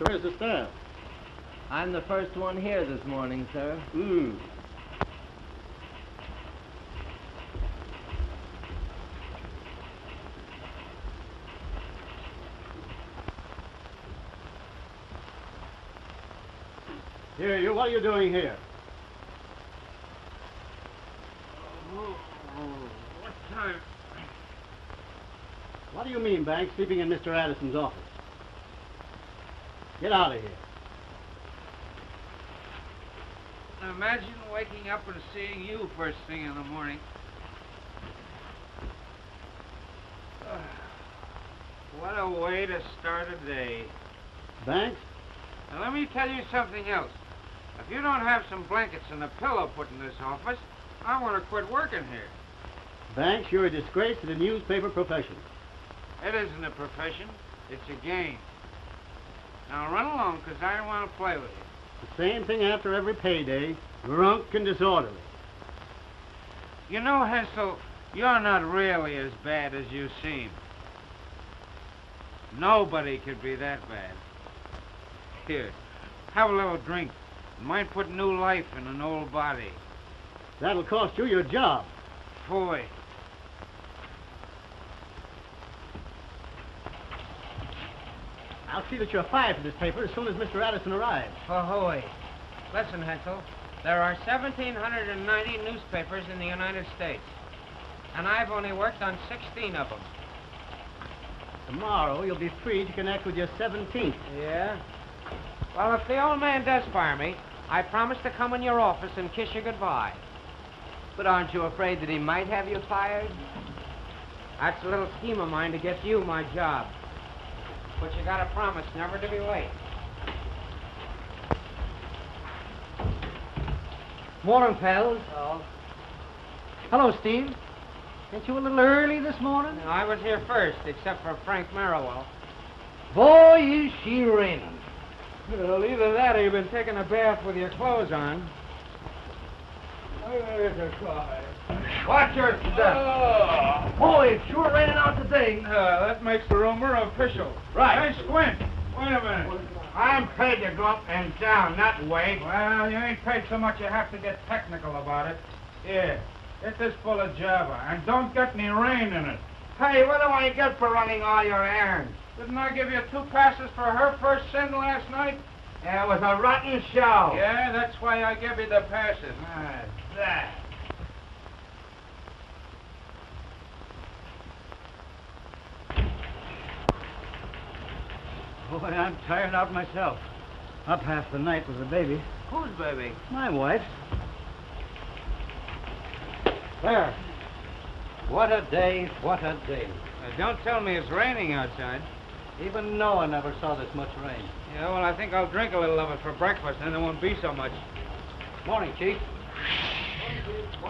Where's the staff? I'm the first one here this morning, sir. Here, you, what are you doing here? What time? What do you mean, Banks, sleeping in Mr. Addison's office? Get out of here. Imagine waking up and seeing you first thing in the morning. What a way to start a day. Banks? Now let me tell you something else. If you don't have some blankets and a pillow put in this office, I want to quit working here. Banks, you're a disgrace to the newspaper profession. It isn't a profession. It's a game. Now run along, because I don't want to play with you. The same thing after every payday, drunk and disorderly. You know, Hensel, you're not really as bad as you seem. Nobody could be that bad. Here, have a little drink. It might put new life in an old body. That'll cost you your job. Boy. I'll see that you're fired for this paper as soon as Mr. Addison arrives. Ahoy. Listen, Hensel, there are 1,790 newspapers in the United States, and I've only worked on 16 of them. Tomorrow, you'll be free to connect with your 17th. Yeah? Well, if the old man does fire me, I promise to come in your office and kiss you goodbye. But aren't you afraid that he might have you fired? That's a little scheme of mine to get you my job. But you gotta promise never to be late. Morning, pals. Oh. Hello, Steve. Ain't you a little early this morning? No, I was here first, except for Frank Merriwell. Boy, is she raining. Well, either that or you've been taking a bath with your clothes on. Watch your step. Boy, it's sure raining out today. That makes the rumor official. Right. Hey, Squint, wait a minute. I'm paid to go up and down, not wait. Well, you ain't paid so much you have to get technical about it. Here, get this full of Java, and don't get any rain in it. Hey, what do I get for running all your errands? Didn't I give you 2 passes for her first sin last night? Yeah, it was a rotten show. Yeah, that's why I give you the passes. That. Boy, I'm tired out myself. Up half the night with the baby. Whose baby? My wife. There. What a day, what a day. Don't tell me it's raining outside. Even Noah never saw this much rain. Yeah, well, I think I'll drink a little of it for breakfast, then there won't be so much. Morning, Chief.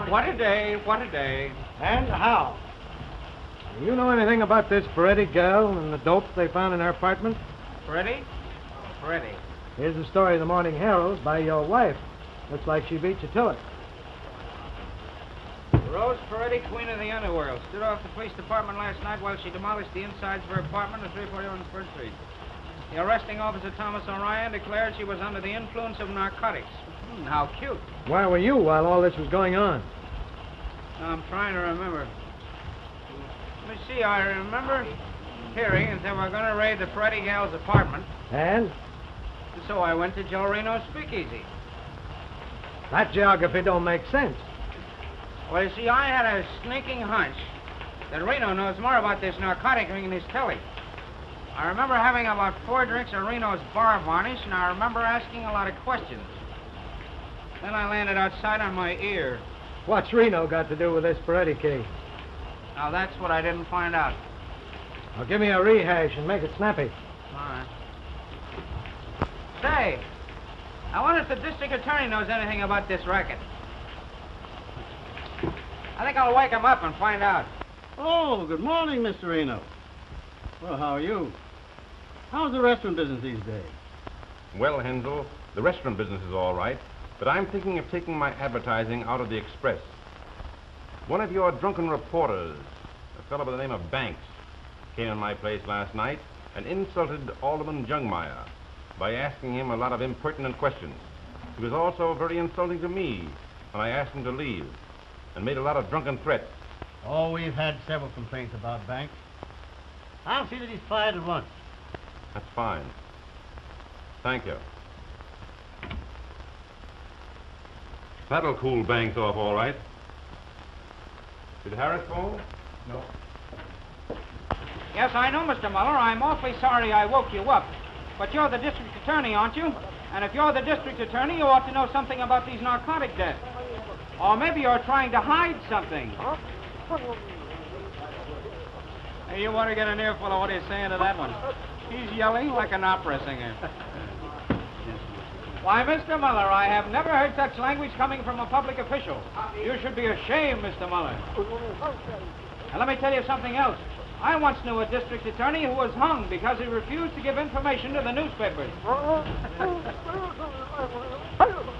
What a day, what a day. And how? Do you know anything about this Peretti gal and the dope they found in her apartment? Freddie? Freddie. Here's the story of the Morning Herald by your wife. Looks like she beat you to it. Rose Peretti, queen of the underworld, stood off the police department last night while she demolished the insides of her apartment at 341 First Street. The arresting officer, Thomas O'Ryan, declared she was under the influence of narcotics. How cute. Where were you while all this was going on? I'm trying to remember. Let me see, I remember hearing that they were going to raid the Freddie gal's apartment. And? So I went to Joe Reno's speakeasy. That geography don't make sense. Well, you see, I had a sneaking hunch that Reno knows more about this narcotic ring than his telly. I remember having about 4 drinks of Reno's bar varnish, and I remember asking a lot of questions. Then I landed outside on my ear. What's Reno got to do with this Peretti case? Now, that's what I didn't find out. Well, give me a rehash and make it snappy. All right. Say, I wonder if the district attorney knows anything about this racket. I think I'll wake him up and find out. Oh, good morning, Mr. Reno. Well, how are you? How's the restaurant business these days? Well, Hensel, the restaurant business is all right, but I'm thinking of taking my advertising out of the Express. One of your drunken reporters, a fellow by the name of Banks, came in my place last night and insulted Alderman Jungmeyer by asking him a lot of impertinent questions. He was also very insulting to me when I asked him to leave and made a lot of drunken threats. Oh, we've had several complaints about Banks. I'll see that he's fired at once. That's fine. Thank you. That'll cool Banks off all right. Did Harris phone? No. Yes, I know, Mr. Muller. I'm awfully sorry I woke you up. But you're the district attorney, aren't you? And if you're the district attorney, you ought to know something about these narcotic deaths. Or maybe you're trying to hide something. Hey, you want to get an earful of what he's saying to that one? He's yelling like an opera singer. Why, Mr. Muller, I have never heard such language coming from a public official. You should be ashamed, Mr. Muller. And let me tell you something else. I once knew a district attorney who was hung because he refused to give information to the newspapers.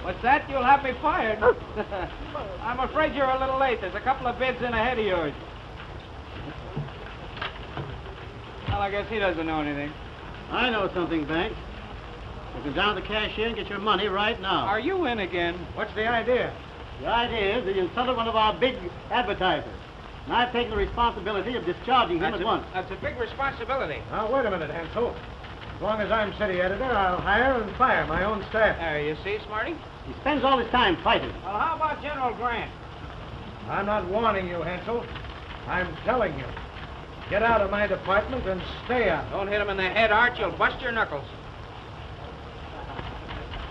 What's that? You'll have me fired. I'm afraid you're a little late. There's a couple of bids in ahead of yours. Well, I guess he doesn't know anything. I know something, Banks. You can down to the cashier and get your money right now. Are you in again? What's the idea? The idea is that you insulted one of our big advertisers. And I've taken the responsibility of discharging him at once. That's a big responsibility. Now, wait a minute, Hensel. As long as I'm city editor, I'll hire and fire my own staff. There, you see, Smarty? He spends all his time fighting. Well, how about General Grant? I'm not warning you, Hensel. I'm telling you. Get out of my department and stay out. Don't hit him in the head, Art. You'll bust your knuckles.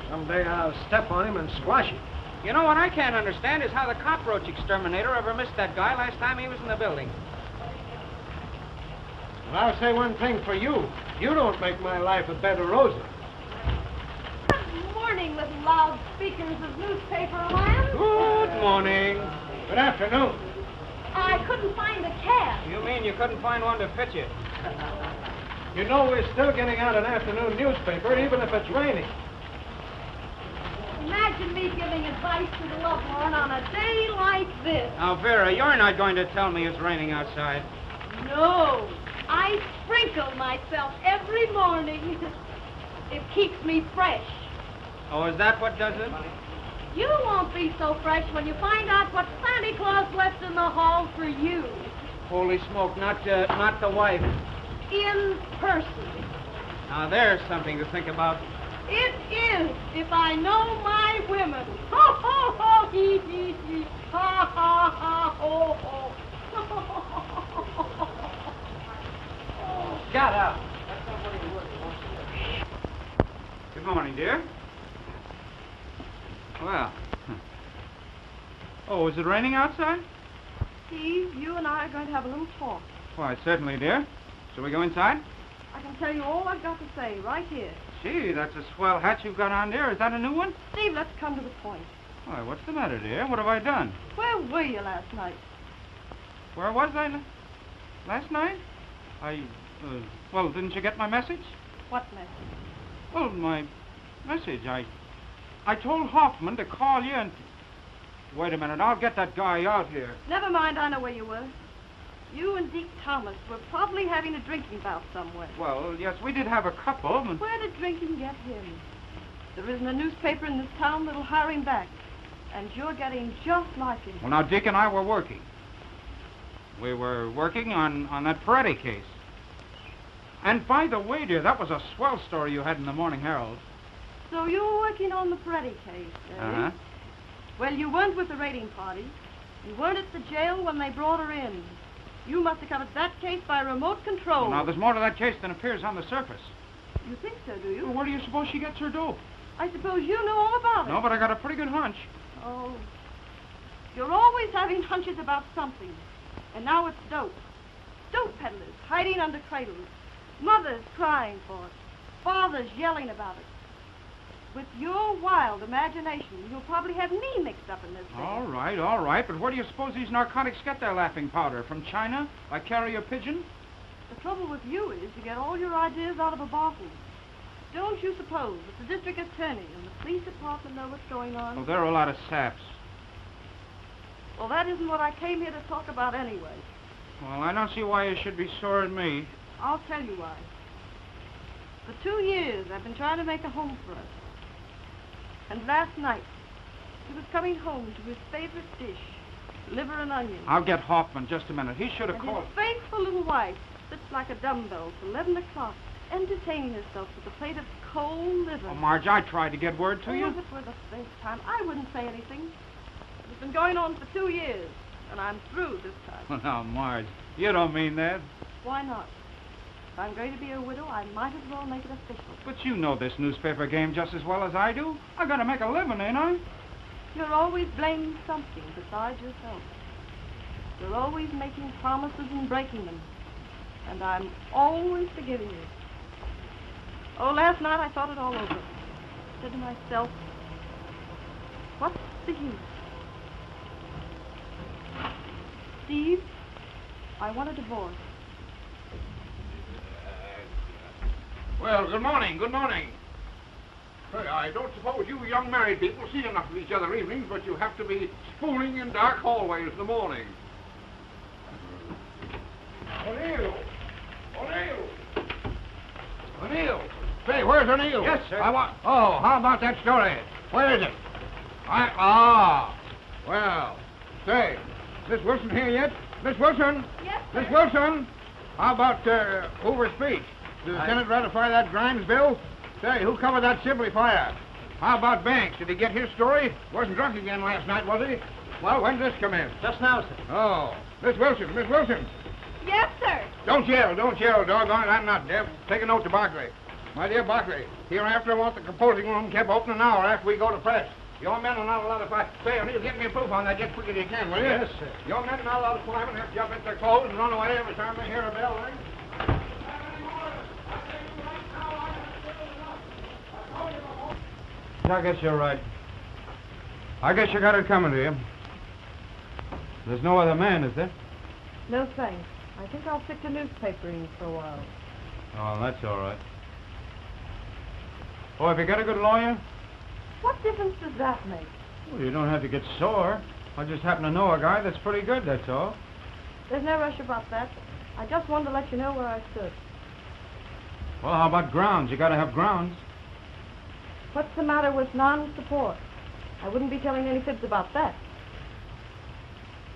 Someday I'll step on him and squash him. You know, what I can't understand is how the cockroach exterminator ever missed that guy last time he was in the building. Well, I'll say one thing for you. You don't make my life a bed of roses. Good morning, little loudspeakers of newspaper land. Good morning. Good afternoon. I couldn't find a cab. You mean you couldn't find one to fit you? You know we're still getting out an afternoon newspaper, even if it's raining. Imagine me giving advice to the lovelorn on a day like this. Now, Vera, you're not going to tell me it's raining outside. No, I sprinkle myself every morning. It keeps me fresh. Oh, is that what does it? You won't be so fresh when you find out what Santa Claus left in the hall for you. Holy smoke, not the wife. In person. Now, there's something to think about. It is, if I know my women. Ho, ho, ho, hee, hee, hee. Ha, ha, ha, ho, ho. Shut up. Good morning, dear. Well. Oh, is it raining outside? Steve, you and I are going to have a little talk. Why, certainly, dear. Shall we go inside? I can tell you all I've got to say right here. Gee, that's a swell hat you've got on there. Is that a new one? Steve, let's come to the point. Why, what's the matter, dear? What have I done? Where were you last night? Where was I last night? Well, didn't you get my message? What message? Well, my message. I told Hoffman to call you and... Wait a minute, I'll get that guy out here. Never mind, I know where you were. You and Deke Thomas were probably having a drinking bout somewhere. Well, yes, we did have a couple, but... Where did drinking get him? There isn't a newspaper in this town that'll hire him back. And you're getting just like him. Well, now, Dick and I were working. We were working on that Peretti case. And by the way, dear, that was a swell story you had in the Morning Herald. So you were working on the Peretti case, eh? Uh-huh. Well, you weren't with the raiding party. You weren't at the jail when they brought her in. You must have covered that case by remote control. Well, now, there's more to that case than appears on the surface. You think so, do you? Well, where do you suppose she gets her dope? I suppose you know all about it. No, but I got a pretty good hunch. Oh. You're always having hunches about something. And now it's dope. Dope peddlers hiding under cradles. Mothers crying for it. Fathers yelling about it. With your wild imagination, you'll probably have me mixed up in this thing. All right. But where do you suppose these narcotics get their laughing powder? From China? Like carrier pigeon? The trouble with you is you get all your ideas out of a bottle. Don't you suppose that the district attorney and the police department know what's going on? Well, they're a lot of saps. Well, that isn't what I came here to talk about anyway. Well, I don't see why you should be sore at me. I'll tell you why. For 2 years, I've been trying to make a home for us. And last night, he was coming home to his favorite dish, liver and onions. I'll get Hoffman just a minute. He should have And called. his faithful little wife sits like a dumbbell till 11 o'clock, entertaining herself with a plate of cold liver. Oh, Marge, I tried to get word to Oh, you. if it were the first time, I wouldn't say anything. It's been going on for 2 years, and I'm through this time. Well, now, Marge, you don't mean that. Why not? If I'm going to be a widow, I might as well make it official. But you know this newspaper game just as well as I do. I gotta make a living, ain't I? You're always blaming something besides yourself. You're always making promises and breaking them. And I'm always forgiving you. Oh, last night I thought it all over. I said to myself, what's the use? Steve, I want a divorce. Well, good morning. Say, I don't suppose you young married people see enough of each other evenings, but you have to be spooning in dark hallways in the morning. O'Neill! Say, where's O'Neill? Yes, sir. Oh, how about that story? Where is it? Well, say, Miss Wilson here yet? Miss Wilson? Yes, Miss Wilson? How about Hoover's speech? Did the Senate ratify that Grimes bill? Say, who covered that Sibley fire? How about Banks? Did he get his story? Wasn't drunk again last night, was he? Well, when did this come in? Just now, sir. Oh, Miss Wilson. Yes, sir. Don't yell, doggone it, I'm not deaf. Take a note to Barclay. My dear Barclay, hereafter I want the composing room kept open an hour after we go to press. Your men are not allowed to fight. Say, O'Neill, get me a proof on that just quick as you can, will you? Yes, sir. Your men are not allowed to climb and have to jump into their clothes and run away every time they hear a bell ring. I guess you're right. I guess you got it coming to you. There's no other man, is there? No, thanks. I think I'll stick to newspapering for a while. Oh, that's all right. Oh, have you got a good lawyer? What difference does that make? Well, you don't have to get sore. I just happen to know a guy that's pretty good, that's all. There's no rush about that. I just wanted to let you know where I stood. Well, how about grounds? You gotta have grounds. What's the matter with non-support? I wouldn't be telling any fibs about that.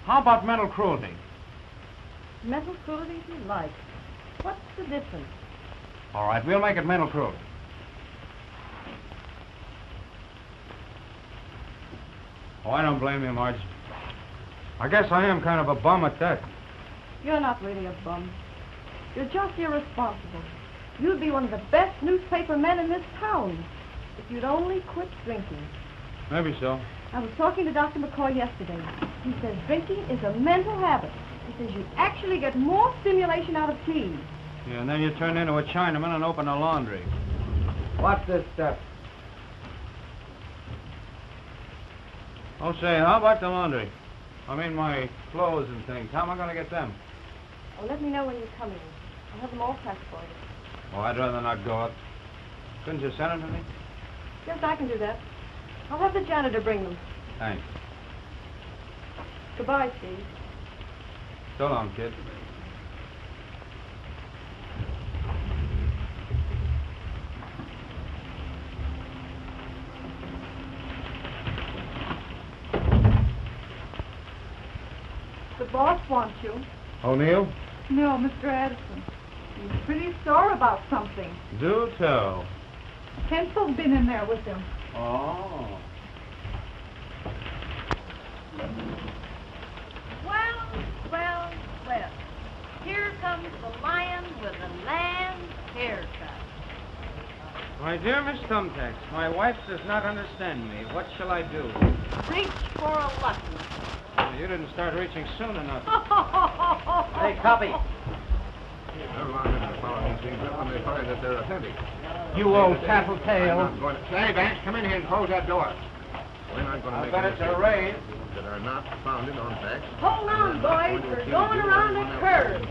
How about mental cruelty? Mental cruelty if you like. What's the difference? All right, we'll make it mental cruelty. Oh, I don't blame you, Marge. I guess I am kind of a bum at that. You're not really a bum. You're just irresponsible. You'd be one of the best newspaper men in this town if you'd only quit drinking. Maybe so. I was talking to Dr. McCoy yesterday. He says drinking is a mental habit. He says you actually get more stimulation out of tea. Yeah, and then you turn into a Chinaman and open a laundry. What's this stuff? Oh, say, how about the laundry? I mean, my clothes and things. How am I going to get them? Oh, let me know when you're coming. I'll have them all packed for you. Oh, I'd rather not go up. Couldn't you send them to me? Yes, I can do that. I'll have the janitor bring them. Thanks. Goodbye, Steve. So long, kid. The boss wants you. O'Neill? No, Mr. Addison. He's pretty sore about something. Do tell. Hensel's been in there with him. Oh. Well. Here comes the lion with a lamb's haircut. My dear Miss Thumbtacks, my wife does not understand me. What shall I do? Reach for a lucky. Well, you didn't start reaching soon enough. Hey, copy. Never mind, following these things up when they find that they're authentic. You old tattletale. I'm not going to... Say, Banks, come in here and close that door. We're not going to I make bet any it's a raid. that are not founded on facts. Hold on, boys. We're going around the curve.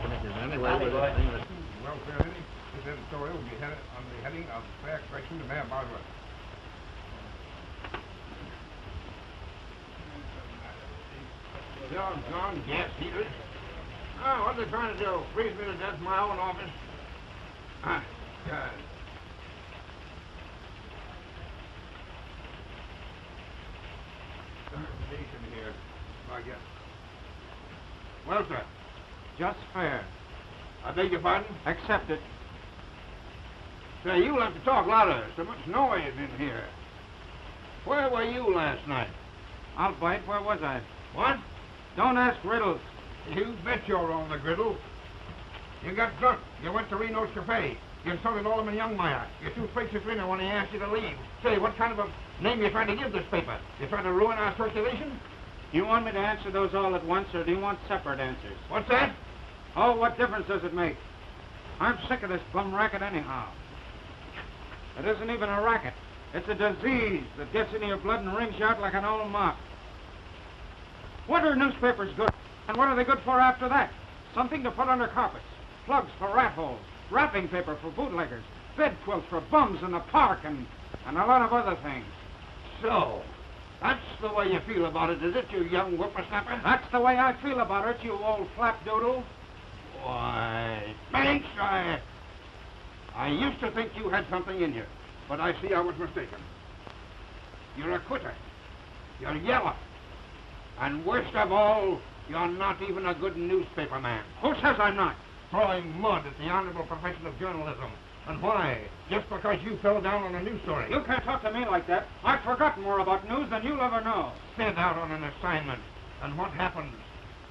Anyway, with this thing that... Well, fair lady, this editorial will be headed on the heading of fair correction to Mayor Boswell. Doggone gas heaters. Oh, what are they trying to do? Freeze me to death in my own office? Ah, God. Station here, I guess. Well, sir, Just fair. I beg your pardon? Accept it. Say, you'll have to talk louder. So much noise in here. Where were you last night? I'll bite. Where was I? What? Don't ask riddles. You bet you're on the griddle. You got drunk. You went to Reno's Cafe. You insulted Alderman Youngmeyer. You threw fakes at Reno when he asked you to leave. Say, what kind of a name you trying to give this paper? You trying to ruin our circulation? You want me to answer those all at once, or do you want separate answers? What's that? Oh, what difference does it make? I'm sick of this bum racket anyhow. It isn't even a racket. It's a disease that gets into your blood and wrings you out like an old mop. What are newspapers good for? And what are they good for after that? Something to put under carpets, plugs for rat holes, wrapping paper for bootleggers, bed quilts for bums in the park, and a lot of other things. So, that's the way you feel about it, is it, you young whippersnapper? That's the way I feel about it, you old flapdoodle. Why, thanks, I used to think you had something in you, but I see I was mistaken. You're a quitter. You're yellow. And worst of all, you're not even a good newspaper man. Who says I'm not? Throwing mud at the honorable profession of journalism. And why? Just because you fell down on a news story. You can't talk to me like that. I've forgotten more about news than you'll ever know. Sent out on an assignment. And what happens?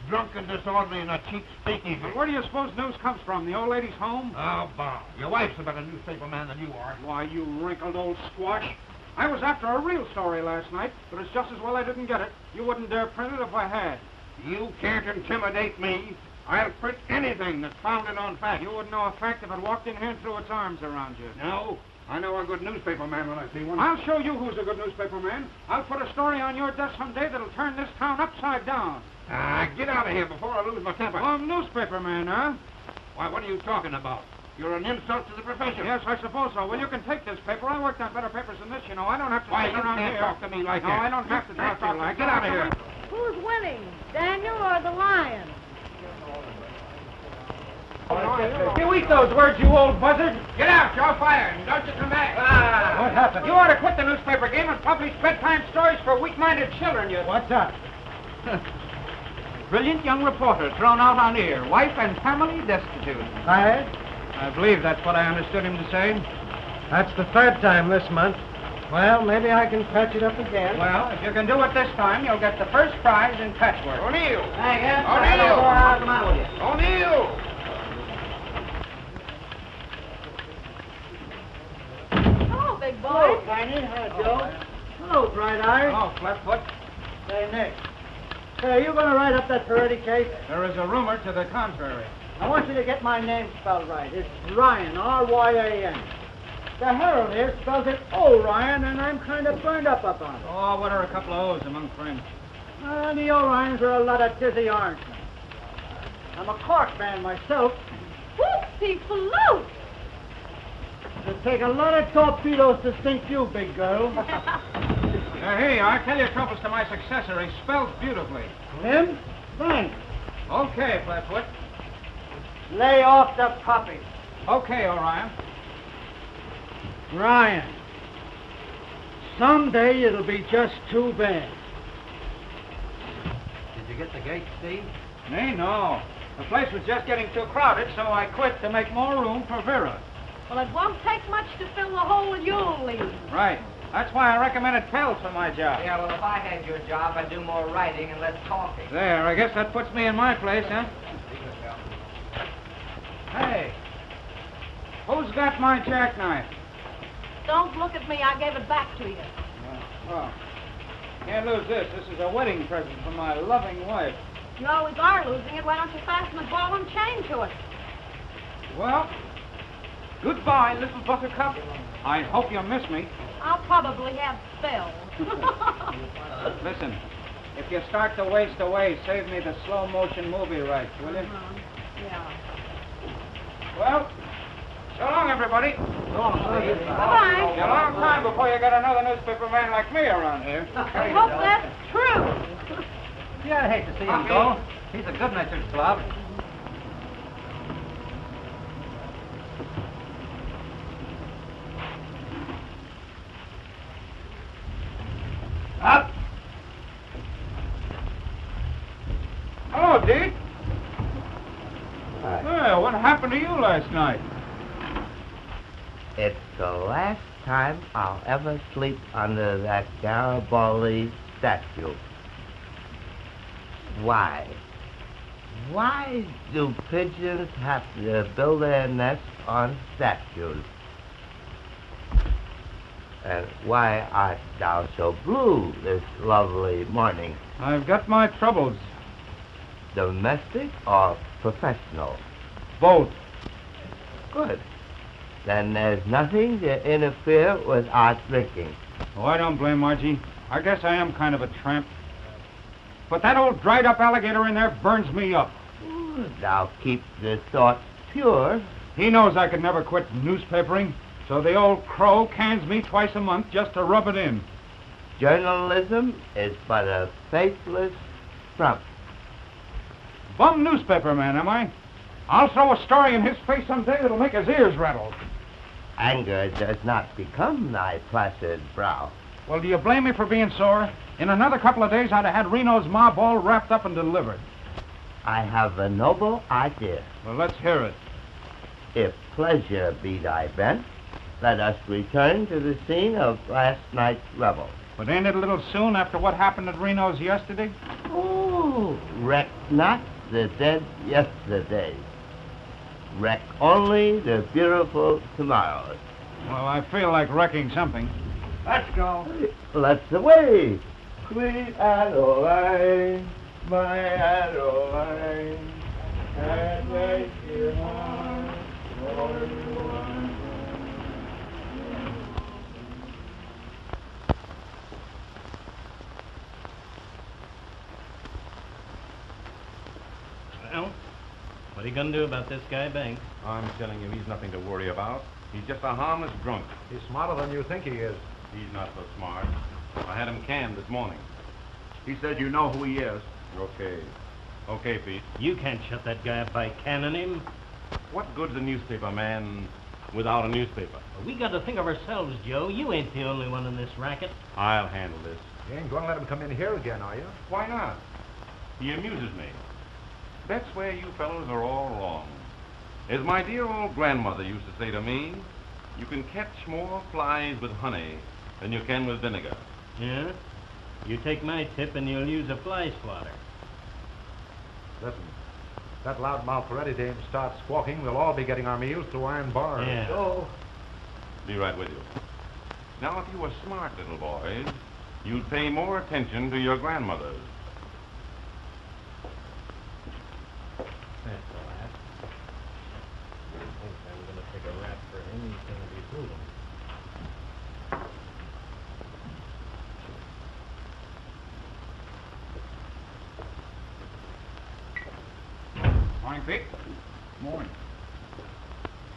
Drunk and disorderly in a cheap speakeasy. And where do you suppose news comes from? The old lady's home? Oh, Bob. Your wife's a better newspaper man than you are. Why, you wrinkled old squash. I was after a real story last night, but it's just as well I didn't get it. You wouldn't dare print it if I had. You can't intimidate me. I'll print anything that's founded on fact. You wouldn't know a fact if it walked in here and threw its arms around you. No, I know a good newspaper man when I see one. I'll show you who's a good newspaper man. I'll put a story on your desk someday that'll turn this town upside down. Get out of here before I lose my temper. Oh, newspaper man, huh? Why, what are you talking about? You're an insult to the profession. Yes, I suppose so. Well, you can take this paper. I worked on better papers than this, you know. I don't have to Why, sit you around can't here. talk to me like no, that. I don't have to talk to you like Get out of here. Who's winning, Daniel or the lion? You eat those words, you old buzzard. Get out, you're fired, and don't you come back. What happened? You ought to quit the newspaper game and publish bedtime stories for weak-minded children, you... What's that? Brilliant young reporter thrown out on air. Wife and family destitute. Fired? I believe that's what I understood him to say. That's the third time this month. Well, maybe I can patch it up again. Well, if you can do it this time, you'll get the first prize in patchwork. O'Neill! Hey, yes, O'Neill! What's the matter with you? O'Neill! Hello, big boy. Hello, Tiny. Hi, Joe. Hello, Bright Eye. Oh, Flatfoot. Say, Nick. Say, are you going to write up that Peretti case? There is a rumor to the contrary. I want you to get my name spelled right. It's Ryan, R-Y-A-N. The Herald here spells it O'Ryan, and I'm kind of burned up on it. Oh, what are a couple of O's among friends? The O'Ryans are a lot of dizzy orangemen. I'm a Cork man myself. Whoopsie float. It'll take a lot of torpedoes to sink you, big girl. Hey, I'll tell your troubles to my successor. He spells beautifully. Him? Thanks. Okay, Flatfoot. Lay off the puppy. Okay, Orion. Ryan, someday it'll be just too bad. Did you get the gate, Steve? Me, no. The place was just getting too crowded, so I quit to make more room for Vera. Well, it won't take much to fill the hole you'll leave. Right. That's why I recommended Pell for my job. Yeah, well, if I had your job, I'd do more writing and less talking. There, I guess that puts me in my place, huh? Hey, who's got my jackknife? Don't look at me. I gave it back to you. Well, can't lose this. This is a wedding present from my loving wife. You always are losing it. Why don't you fasten a ball and chain to it? Well, goodbye, little buttercup. I hope you miss me. I'll probably have spells. Listen, if you start to waste away, save me the slow motion movie rights, will you? Yeah. Well, so long, everybody. Bye-bye. Be a long time before you get another newspaper man like me around here. I hope that's true. Yeah, I'd hate to see him go. He's a good-natured slob. Up! Hello, Deke. Well, what happened to you last night? It's the last time I'll ever sleep under that Garibaldi statue. Why? Why do pigeons have to build their nests on statues? And why art thou so blue this lovely morning? I've got my troubles. Domestic or professional? Both. Good. Then there's nothing to interfere with our drinking. Oh, I don't blame Margie. I guess I am kind of a tramp. But that old dried-up alligator in there burns me up. Now keep the thoughts pure. He knows I could never quit newspapering, so the old crow cans me twice a month just to rub it in. Journalism is but a faithless front. Bum newspaper man, am I? I'll throw a story in his face someday that'll make his ears rattle. Anger does not become thy placid brow. Well, do you blame me for being sore? In another couple of days, I'd have had Reno's mob all wrapped up and delivered. I have a noble idea. Well, let's hear it. If pleasure be thy bent, let us return to the scene of last night's revel. But ain't it a little soon after what happened at Reno's yesterday? Oh, wreck not the dead yesterdays. Wreck only the beautiful tomorrows. Well, I feel like wrecking something. Let's go. Let's away. Sweet Adeline, my Adeline, and make your heart for one. Well, what are you going to do about this guy, Banks? I'm telling you, he's nothing to worry about. He's just a harmless drunk. He's smarter than you think he is. He's not so smart. I had him canned this morning. He said you know who he is. Okay. Okay, Pete. You can't shut that guy up by canning him. What good's a newspaper man without a newspaper? We got to think of ourselves, Joe. You ain't the only one in this racket. I'll handle this. You ain't going to let him come in here again, are you? Why not? He amuses me. That's where you fellows are all wrong. As my dear old grandmother used to say to me, you can catch more flies with honey than you can with vinegar. Yeah? You take my tip and you'll use a fly swatter. Listen, if that loudmouth Ferretti dame starts squawking, we'll all be getting our meals through iron bars. Yeah. Oh. Be right with you. Now, if you were smart little boys, you'd pay more attention to your grandmothers. That's all right. I think I'm going to take a rap for him. He's going to be fooling. Morning, Pete. Morning.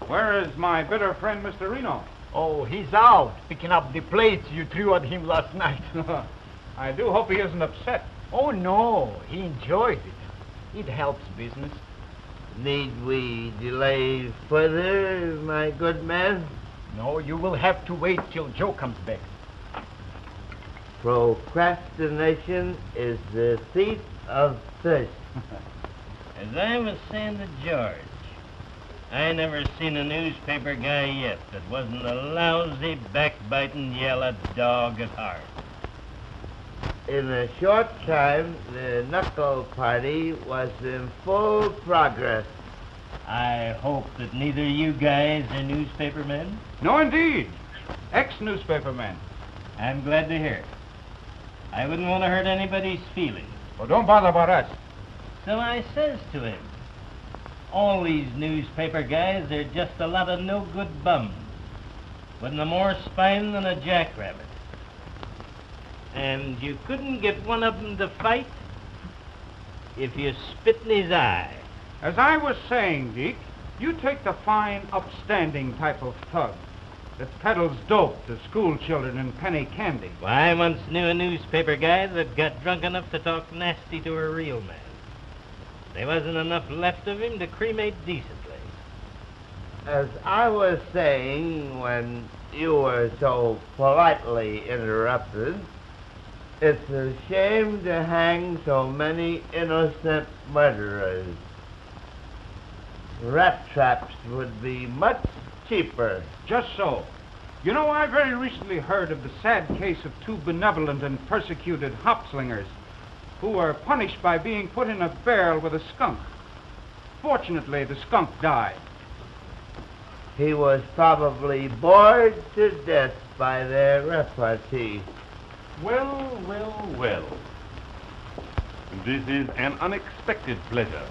Where is my bitter friend, Mr. Reno? Oh, he's out, picking up the plates you threw at him last night. I do hope he isn't upset. Oh, no, he enjoys it. It helps business. Need we delay further, my good man? No, you will have to wait till Joe comes back. Procrastination is the thief of thirst. As I was saying to George, I never seen a newspaper guy yet that wasn't a lousy, backbiting, yellow dog at heart. In a short time, the knuckle party was in full progress. I hope that neither you guys are newspaper men. No, indeed. Ex-newspaper men. I'm glad to hear it. I wouldn't want to hurt anybody's feelings. Well, don't bother about us. So I says to him, all these newspaper guys are just a lot of no-good bums, with no more spine than a jackrabbit. And you couldn't get one of them to fight if you spit in his eye. As I was saying, Deke, you take the fine, upstanding type of thug that peddles dope to school children and penny candy. Why, I once knew a newspaper guy that got drunk enough to talk nasty to a real man. There wasn't enough left of him to cremate decently. As I was saying when you were so politely interrupted, it's a shame to hang so many innocent murderers. Rat traps would be much cheaper. Just so. You know, I very recently heard of the sad case of two benevolent and persecuted hop-slingers who were punished by being put in a barrel with a skunk. Fortunately, the skunk died. He was probably bored to death by their repartee. Well, well, well. This is an unexpected pleasure.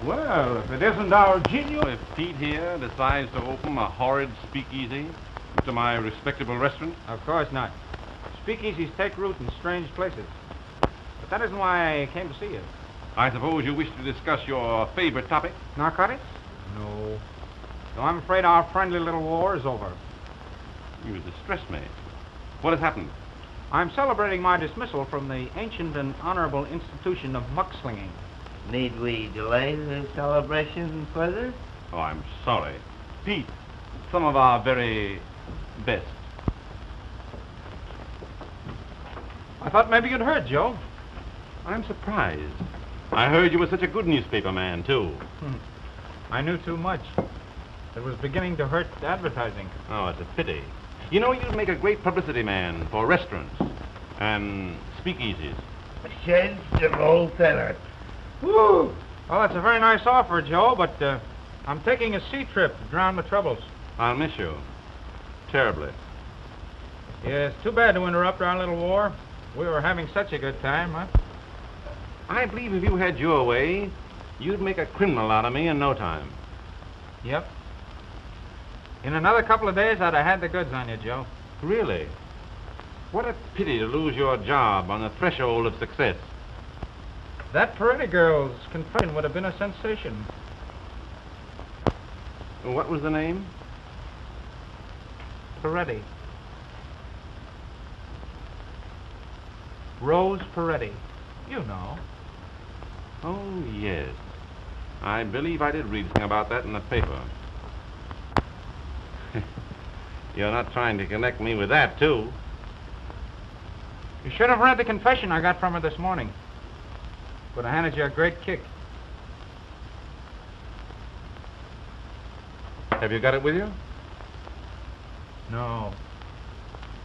Well, if it isn't our genius... If Pete here decides to open a horrid speakeasy to my respectable restaurant? Of course not. Speakeasies take root in strange places. But that isn't why I came to see you. I suppose you wish to discuss your favorite topic? Narcotics? No. So I'm afraid our friendly little war is over. You distress me. What has happened? I'm celebrating my dismissal from the ancient and honorable institution of muckslinging. Need we delay the celebration further? Oh, I'm sorry. Pete, some of our very best. I thought maybe you'd heard, Joe. I'm surprised. I heard you were such a good newspaper man, too. I knew too much. It was beginning to hurt advertising. Oh, it's a pity. You know, you'd make a great publicity man for restaurants and speakeasies. Sheds the old feller. Woo! Well, that's a very nice offer, Joe, but I'm taking a sea trip to drown my troubles. I'll miss you. Terribly. Yeah, it's too bad to interrupt our little war. We were having such a good time, huh? I believe if you had your way, you'd make a criminal out of me in no time. Yep. In another couple of days, I'd have had the goods on you, Joe. Really? What a pity to lose your job on the threshold of success. That Peretti girl's confession would have been a sensation. What was the name? Peretti. Rose Peretti. You know. Oh, yes. I believe I did read something about that in the paper. You're not trying to connect me with that, too. You should have read the confession I got from her this morning. Would have handed you a great kick. Have you got it with you? No.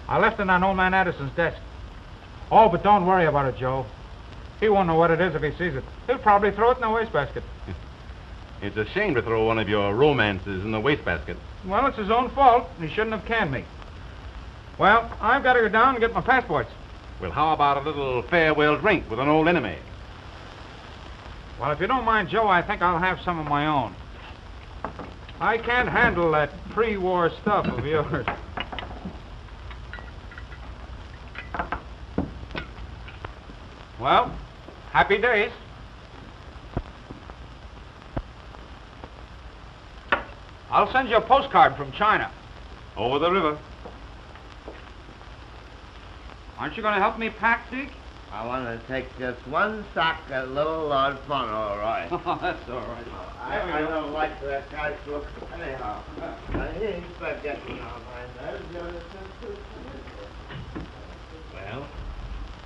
I left it on old man Addison's desk. Oh, but don't worry about it, Joe. He won't know what it is if he sees it. He'll probably throw it in the wastebasket. It's a shame to throw one of your romances in the wastebasket. Well, it's his own fault. He shouldn't have canned me. Well, I've got to go down and get my passports. Well, how about a little farewell drink with an old enemy? Well, if you don't mind, Joe, I think I'll have some of my own. I can't handle that pre-war stuff of yours. Well, happy days. I'll send you a postcard from China. Over the river. Aren't you going to help me pack, Deke? I want to take just one sock at Little Lord Fauntleroy. Oh, that's all right. I don't like that guy's look anyhow. He's forgetting all my nerves. Well,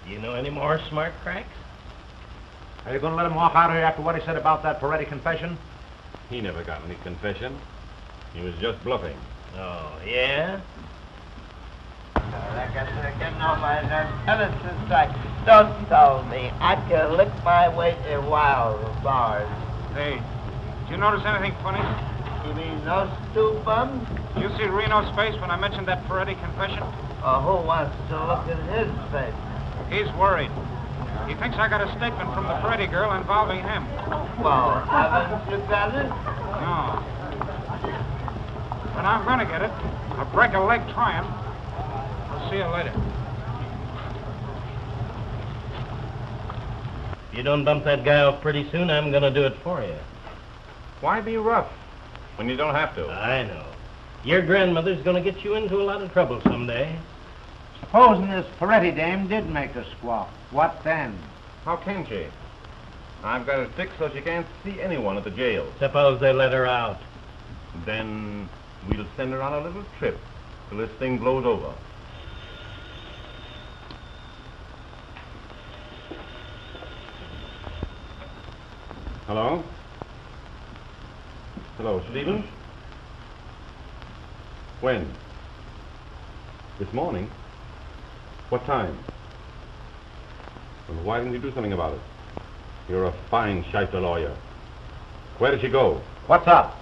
do you know any more smart cracks? Are you going to let him walk out of here after what he said about that Peretti confession? He never got any confession. He never got any confession. He was just bluffing. Oh, yeah? Like I said, getting on my nerves. Tell us this right. Don't tell me. I can lick my weight in wild bars. Hey, did you notice anything funny? You mean those two bums? You see Reno's face when I mentioned that Peretti confession? Who wants to look at his face? He's worried. He thinks I got a statement from the Peretti girl involving him. Well, haven't you got it? No. But I'm gonna get it. I'll break a leg trying. I'll see you later. If you don't bump that guy off pretty soon, I'm going to do it for you. Why be rough when you don't have to? I know. Your grandmother's going to get you into a lot of trouble someday. Supposing this Peretti dame did make a squawk, what then? How can she? I've got it fixed so she can't see anyone at the jail. Suppose they let her out. Then we'll send her on a little trip till this thing blows over. Hello? Hello, Stephen? When? This morning? What time? Well, why didn't you do something about it? You're a fine shyster lawyer. Where did she go? What's up?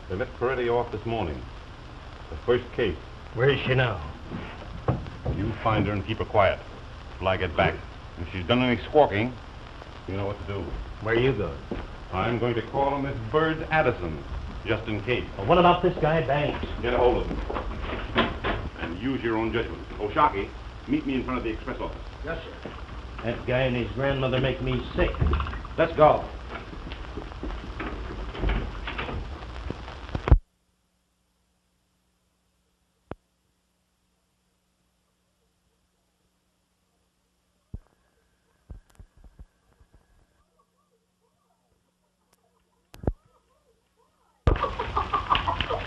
They let Peretti off this morning. The first case. Where is she now? You find her and keep her quiet till I get back. If she's done any squawking, you know what to do. Where are you going? I'm going to call on Miss Bird Addison, just in case. Well, what about this guy, Banks? Get a hold of him. And use your own judgment. O'Shaughnessy, meet me in front of the express office. Yes, sir. That guy and his grandmother make me sick. Let's go.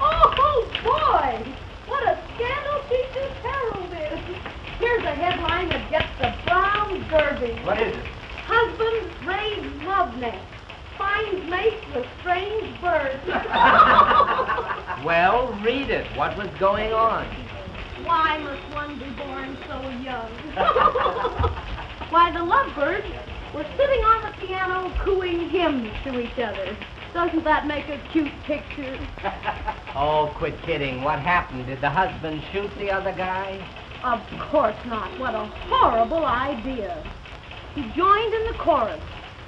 Oh, boy! What a scandal Teacher's Herald is. Here's a headline that gets the Brown Derby. What is it? Husband raids love nest. Finds mate with strange birds. Well, read it. What was going on? Why must one be born so young? Why, the lovebirds were sitting on the piano cooing hymns to each other. Doesn't that make a cute picture? Oh, quit kidding. What happened? Did the husband shoot the other guy? Of course not. What a horrible idea. He joined in the chorus,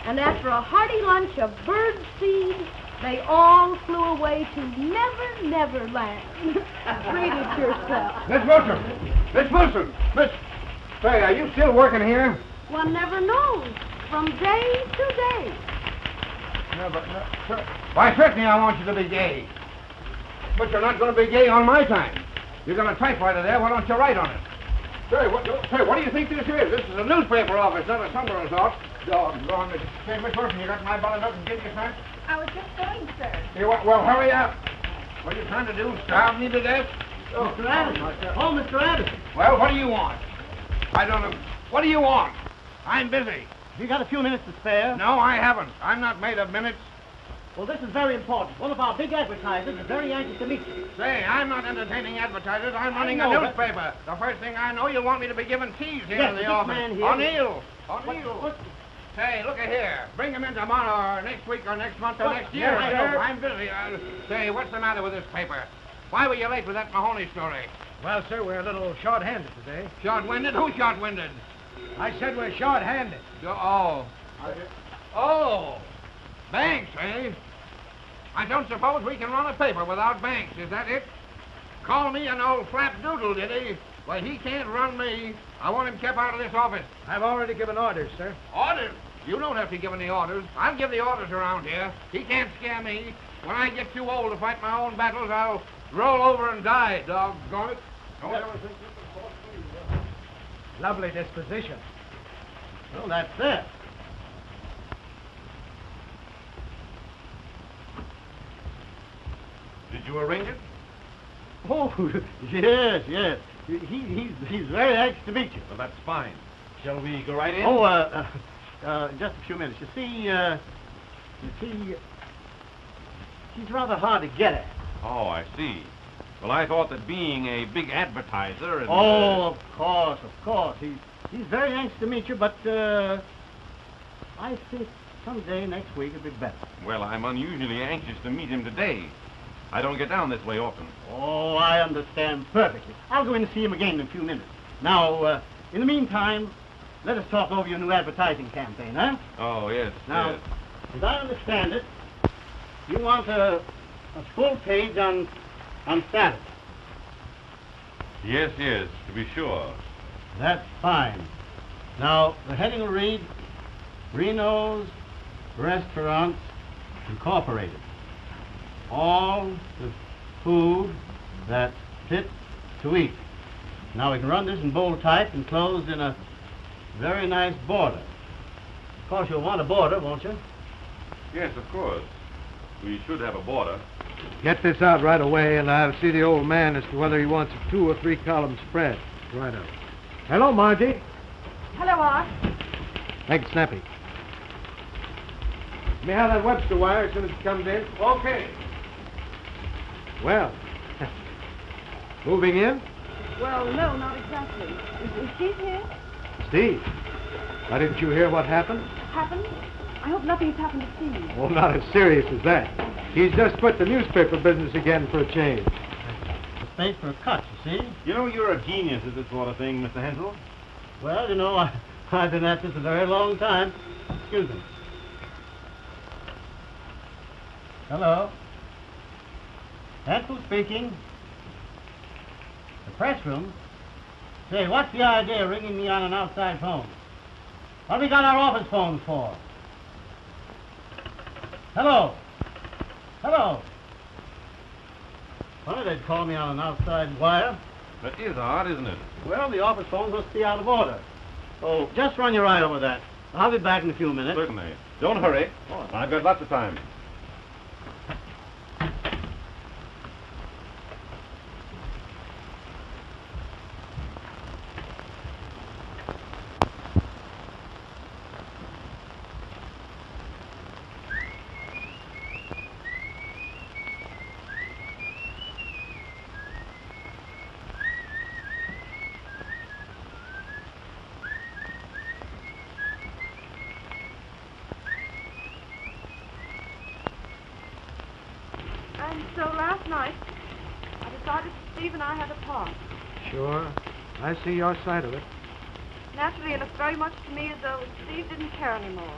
and after a hearty lunch of bird seed, they all flew away to Never, Never Land. Read it yourself. Miss Wilson! Miss Wilson! Say, are you still working here? One never knows. From day to day. Why, certainly I want you to be gay. But you're not going to be gay on my time. You got a typewriter there. Why don't you write on it? Say, what do you think this is? This is a newspaper office, not a summer resort. Doggone it. Say, Miss Wilson, you got my ballot up and give you a sign? I was just going, sir. Hey, well, hurry up. What are you trying to do? Starve me to death? Mr. Addison. Oh, Mr. Addison. Well, what do you want? I don't know. What do you want? I'm busy. You got a few minutes to spare? No, I haven't. I'm not made of minutes. Well, this is very important. One of our big advertisers is very anxious to meet you. Say, I'm not entertaining advertisers. I'm running a newspaper. The first thing I know, you'll want me to be giving teas here in the office. Man here. O'Neill. Say, look at here. Bring him in tomorrow or next week or next month or next year. I'm busy. Say, what's the matter with this paper? Why were you late with that Mahoney story? Well, sir, we're a little short-handed today. Short-winded? Who's short-winded? I said we're short-handed. Oh. Banks, eh? I don't suppose we can run a paper without Banks. Is that it? Call me an old flapdoodle, did he? Well, he can't run me. I want him kept out of this office. I've already given orders, sir. Orders? You don't have to give any orders. I'll give the orders around here. He can't scare me. When I get too old to fight my own battles, I'll roll over and die, doggone it. Don't ever think you can force me. Lovely disposition. Well, that's it. Did you arrange it? Oh, yes. He's very anxious to meet you. Well, that's fine. Shall we go right in? Oh, just a few minutes. You see, she's rather hard to get at. Oh, I see. Well, I thought that being a big advertiser and... Oh, of course. He's very anxious to meet you, but I think someday next week it'll be better. Well, I'm unusually anxious to meet him today. I don't get down this way often. Oh, I understand perfectly. I'll go in and see him again in a few minutes. Now, in the meantime, let us talk over your new advertising campaign, huh? Oh, yes, Now, yes. as I understand it, you want a full page on Saturday. Yes, to be sure. That's fine. Now, the heading will read, Reno's Restaurants Incorporated. All the food that's fit to eat. Now, we can run this in bold type enclosed in a very nice border. Of course, you'll want a border, won't you? Yes, of course. We should have a border. Get this out right away, and I'll see the old man as to whether he wants a 2 or 3 column spread. Right up. Hello, Margie. Hello, Art. Make it snappy. Let me have that Webster wire as soon as it comes in. Okay. Well, moving in? Well, no, not exactly. Is Steve here? Steve, why didn't you hear what happened? Happened? I hope nothing's happened to Steve. Well, not as serious as that. He's just quit the newspaper business again for a change. The space for a cut, you see? You know, you're a genius at this sort of thing, Mr. Hensel. Well, you know, I've been at this a very long time. Excuse me. Hello. Hensel speaking. The press room? Say, what's the idea of ringing me on an outside phone? What have we got our office phones for? Hello. Hello. Funny they'd call me on an outside wire. That is odd, isn't it? Well, the office phones must be out of order. Oh, just run your eye over that. I'll be back in a few minutes. Certainly. Don't hurry. I've got lots of time. And so last night, I decided Steve and I had to part. Sure. I see your side of it. Naturally, it looks very much to me as though Steve didn't care anymore.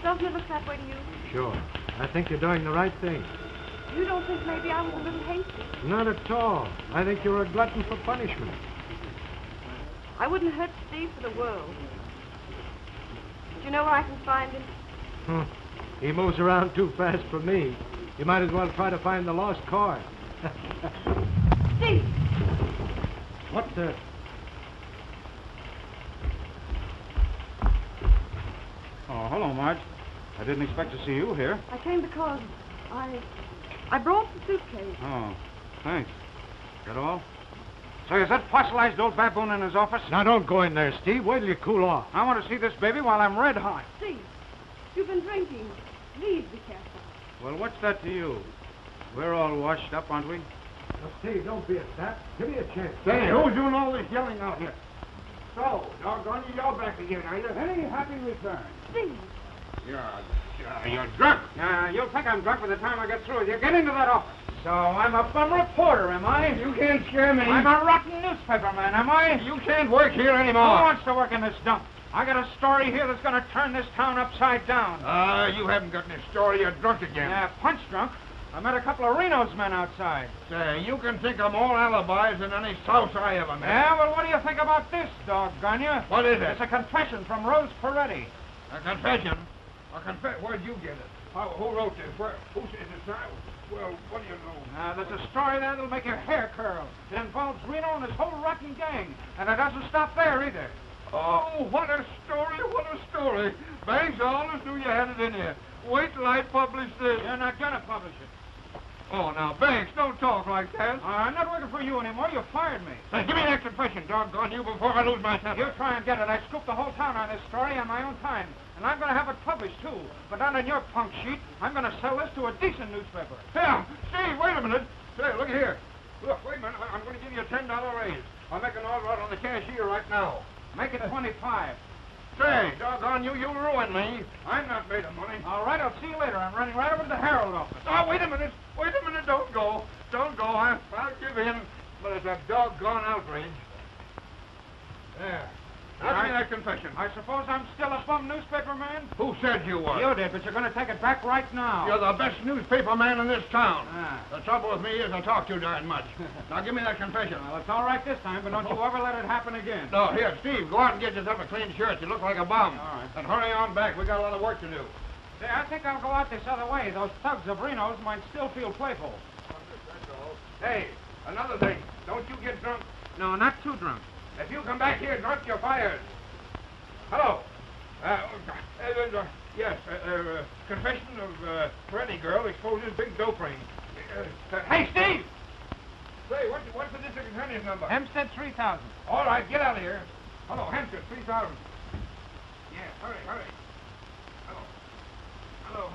Doesn't it look that way to you? Sure. I think you're doing the right thing. You don't think maybe I was a little hasty? Not at all. I think you're a glutton for punishment. I wouldn't hurt Steve for the world. Do you know where I can find him? He moves around too fast for me. You might as well try to find the lost car. Steve! What the... Oh, hello, Marge. I didn't expect to see you here. I came because I brought the suitcase. Oh, thanks. That all? So is that fossilized old baboon in his office? Now, don't go in there, Steve. Wait till you cool off. I want to see this baby while I'm red hot. Steve, you've been drinking. Please be careful. Well, what's that to you? We're all washed up, aren't we? Now, Steve, don't be a sap. Give me a chance. Say, who's doing all this yelling out here? So, doggone you, you're back again, are you? Any happy return? Steve. You're drunk. You'll think I'm drunk by the time I get through with you. Get into that office. So, I'm a bum reporter, am I? You can't scare me. I'm a rotten newspaper man, am I? You can't work here anymore. Who wants to work in this dump? I got a story here that's going to turn this town upside down. You haven't got any story. You're drunk again. Yeah, punch drunk. I met a couple of Reno's men outside. Say, you can think of more alibis than any souse I ever met. Yeah, well, what do you think about this, doggone you? What is it? It's a confession from Rose Peretti. A confession? Where'd you get it? Who wrote this? Who says it's not? Well, what do you know? There's a story there that'll make your hair curl. It involves Reno and his whole rotten gang. And it doesn't stop there, either. Oh, what a story, what a story. Banks, I always knew you had it in here. Wait till I publish this. You're not going to publish it. Oh, now, Banks, don't talk like that. I'm not working for you anymore. You fired me. Say, give me that confession, dog. doggone you before I lose my temper. You try and get it. I scooped the whole town on this story on my own time. And I'm going to have it published, too. But not on your punk sheet. I'm going to sell this to a decent newspaper. Here, Steve, wait a minute. Say, look here. Look, wait a minute. I'm going to give you a $10 raise. I'll make an order out on the cashier right now. Make it 25. Say, doggone you, you'll ruin me. I'm not made of money. All right, I'll see you later. I'm running right over to the Herald office. Oh, wait a minute. Wait a minute. Don't go. Don't go. I'll give in. But it's a doggone outrage. There. Now give me that confession. I suppose I'm still a bum newspaper man? Who said you were? You did, but you're going to take it back right now. You're the best newspaper man in this town. Ah. The trouble with me is I talk too darn much. Now give me that confession. Well, it's all right this time, but don't you ever let it happen again. No, here, Steve, go out and get yourself a clean shirt. You look like a bum. All right. And hurry on back. We got a lot of work to do. Say, I think I'll go out this other way. Those thugs of Reno's might still feel playful. Hey, another thing. Don't you get drunk. No, not too drunk. If you come back here drunk, you're fired. Hello. Yes, confession of Freddy girl exposes big dope ring. Hey, Steve! Say, what's the district attorney's number? Hempstead 3000. All right, get out of here. Hello, Hempstead 3000. Yeah, hurry. Hello.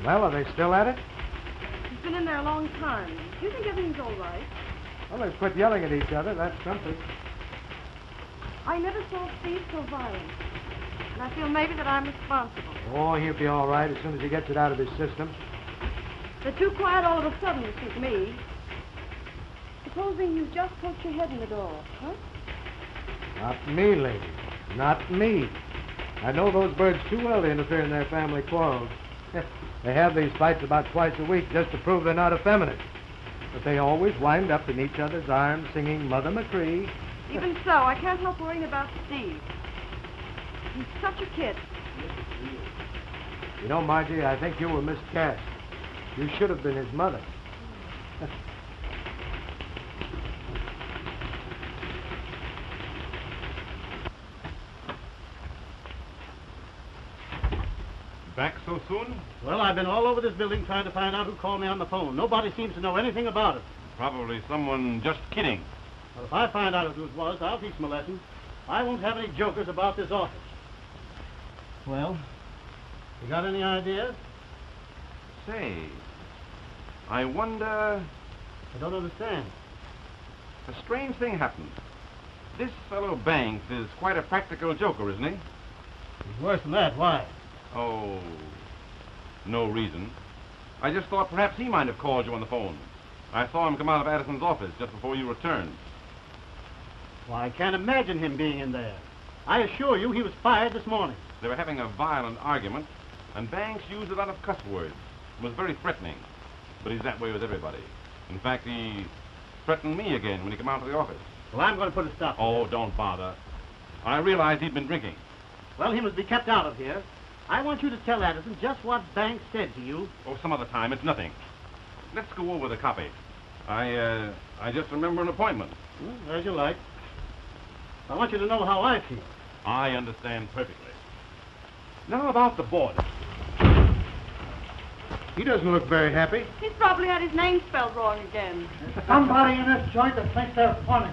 Well, are they still at it? He's been in there a long time. Do you think everything's all right? Well, they've quit yelling at each other. That's something. I never saw Steve so violent. And I feel maybe that I'm responsible. Oh, he'll be all right as soon as he gets it out of his system. They're too quiet all of a sudden to suit me. Supposing you just poked your head in the door, huh? Not me, lady. Not me. I know those birds too well to interfere in their family quarrels. They have these fights about twice a week just to prove they're not effeminate. But they always wind up in each other's arms singing Mother McCree. Even so, I can't help worrying about Steve. He's such a kid. You know, Margie, I think you were miscast. You should have been his mother. Back so soon? Well, I've been all over this building trying to find out who called me on the phone. Nobody seems to know anything about it. Probably someone just kidding. Well, if I find out who it was, I'll teach them a lesson. I won't have any jokers about this office. Well, you got any ideas? Say, I wonder... I don't understand. A strange thing happened. This fellow Banks is quite a practical joker, isn't he? It's worse than that. Why? Oh, no reason. I just thought perhaps he might have called you on the phone. I saw him come out of Addison's office just before you returned. Why, I can't imagine him being in there. I assure you he was fired this morning. They were having a violent argument, and Banks used a lot of cuss words. It was very threatening, but he's that way with everybody. In fact, he threatened me again when he came out of the office. Well, I'm going to put a stop. Oh, don't bother. I realized he'd been drinking. Well, he must be kept out of here. I want you to tell Addison just what Banks said to you. Oh, some other time. It's nothing. Let's go over the copy. I just remember an appointment. Well, as you like. I want you to know how I feel. I understand perfectly. Now about the boarder. He doesn't look very happy. He's probably had his name spelled wrong again. Somebody in this joint that thinks they're funny.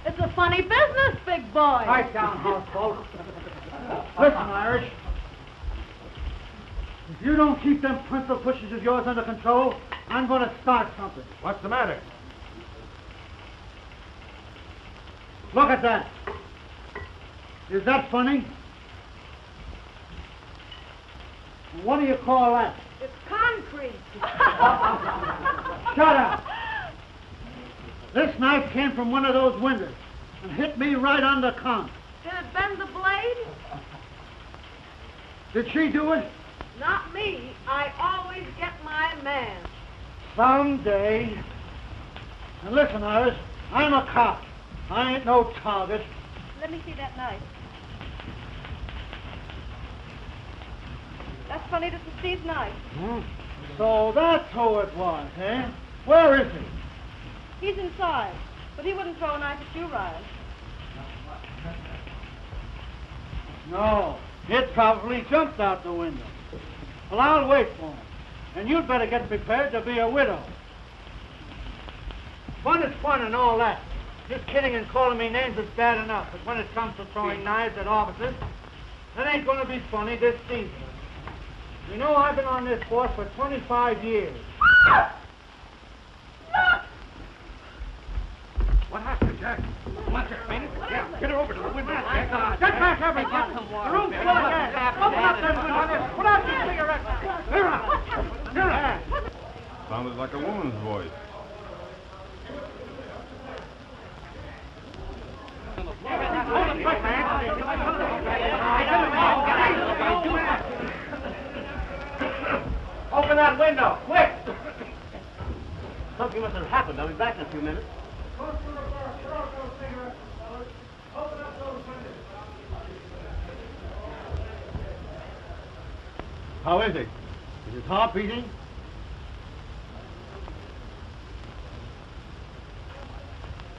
It's a funny business, big boy. Pipe down, houseboat. Listen, Irish. If you don't keep them pencil pushers of yours under control, I'm going to start something. What's the matter? Look at that. Is that funny? What do you call that? It's concrete. Shut up. This knife came from one of those windows and hit me right on the con. Did it bend the blade? Did she do it? Not me. I always get my man. Someday. And listen, Iris, I'm a cop. I ain't no target. Let me see that knife. That's funny, this is Steve's knife. So that's who it was, eh? Where is he? He's inside, but he wouldn't throw a knife at you, Ryan. No, it probably jumped out the window. Well, I'll wait for him. And you'd better get prepared to be a widow. Fun is fun and all that. Just kidding and calling me names is bad enough, but when it comes to throwing knives at officers, that ain't gonna be funny this season. You know, I've been on this force for 25 years. What happened, Jack? Come on, Jack, Payne. Yeah, get her over to the window, Jack. Get back, everybody. The room's full of gas. Open up those windows. Put out your cigarettes. Clear out. Clear out. Sounded like a woman's voice. Open that window, quick! Something must have happened. I'll be back in a few minutes. How is it? Is his heart beating?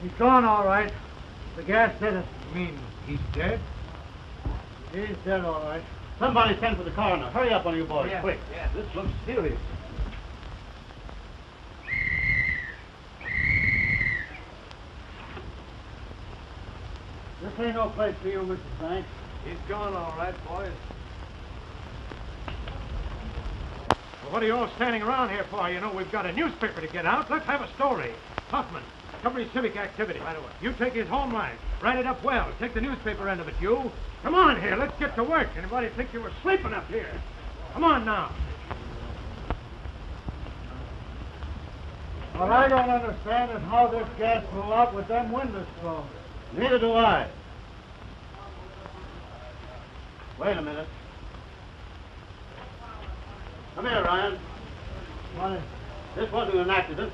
He's gone all right. The gas did it. You mean he's dead? He's dead all right. Somebody send for the coroner. Hurry up on you boys, quick. Yeah, this looks serious. This ain't no place for you, Mr. Banks. He's gone all right, boys. Well, what are you all standing around here for? You know, we've got a newspaper to get out. Let's have a story. Hoffman, cover his civic activity. Right away. You take his home line. Write it up well. Take the newspaper end of it, you. Come on here. Let's get to work. Anybody think you were sleeping up here? Come on now. What I don't understand is how this gas blew out with them windows closed. Neither do I. Wait a minute. Come here, Ryan. What is This wasn't an accident.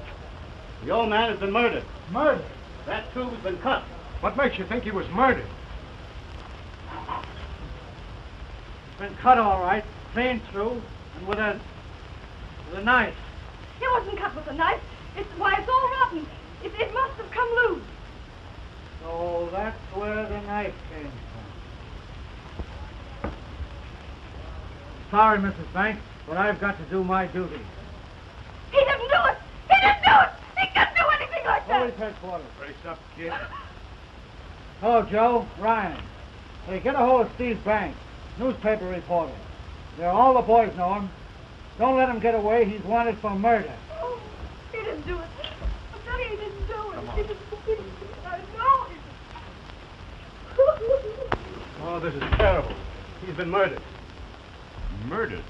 The old man has been murdered. murder? That tube has been cut. What makes you think he was murdered? It's been cut all right, clean through, and with a knife. It wasn't cut with a knife. It's all rotten. It must have come loose. So that's where the knife came from. Sorry, Mrs. Banks, but I've got to do my duty. He didn't do it. He didn't do it. He couldn't do anything like that. Police headquarters. Brace up, kid. Hello, Joe. Ryan. Hey, get a hold of Steve Banks, newspaper reporter. There, all the boys know him. Don't let him get away. He's wanted for murder. Oh, he didn't do it. I'm telling you, he didn't do it. He didn't do it. I know. Oh, this is terrible. He's been murdered. Murdered?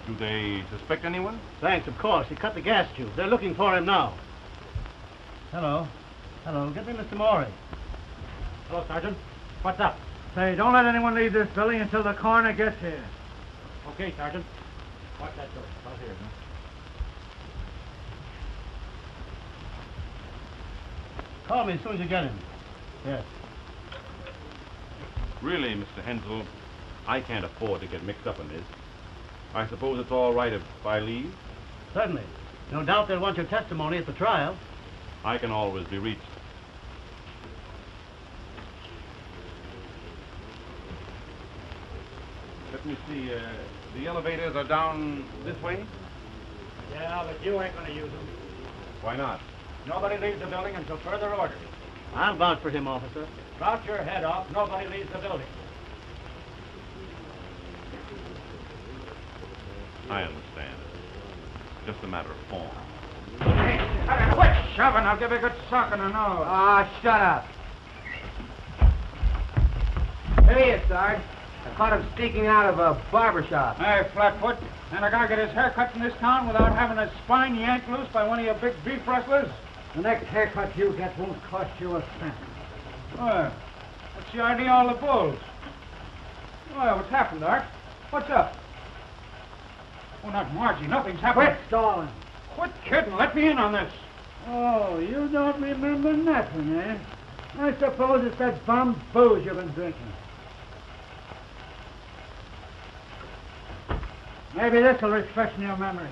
Do they suspect anyone? Thanks, of course. He cut the gas tube. They're looking for him now. Hello. Hello. Get me Mr. Morey. Hello, Sergeant. What's up? Say, don't let anyone leave this building until the coroner gets here. Okay, Sergeant. Watch that door. Out here, huh? Call me as soon as you get him. Yes. Really, Mr. Hensel, I can't afford to get mixed up in this. I suppose it's all right if I leave? Certainly. No doubt they'll want your testimony at the trial. I can always be reached. Let me see, the elevators are down this way? Yeah, but you ain't gonna use them. Why not? Nobody leaves the building until further orders. I'll vouch for him, officer. Rout your head off, nobody leaves the building. I understand. It's just a matter of form. Hey, quit shoving, I'll give you a good sock in the nose. Ah, shut up. Here he is, Sarge. I caught him sneaking out of a barber shop. Hey, Flatfoot, and a guy get his hair cut in this town without having his spine yanked loose by one of your big beef rustlers? The next haircut you get won't cost you a cent. Well, what's the idea of all the bulls? Well, what's happened, Art? What's up? Oh, not Margie. Nothing's happened. Quit stalling. Quit kidding. Let me in on this. Oh, you don't remember nothing, eh? I suppose it's that bum booze you've been drinking. Maybe this will refresh your memory.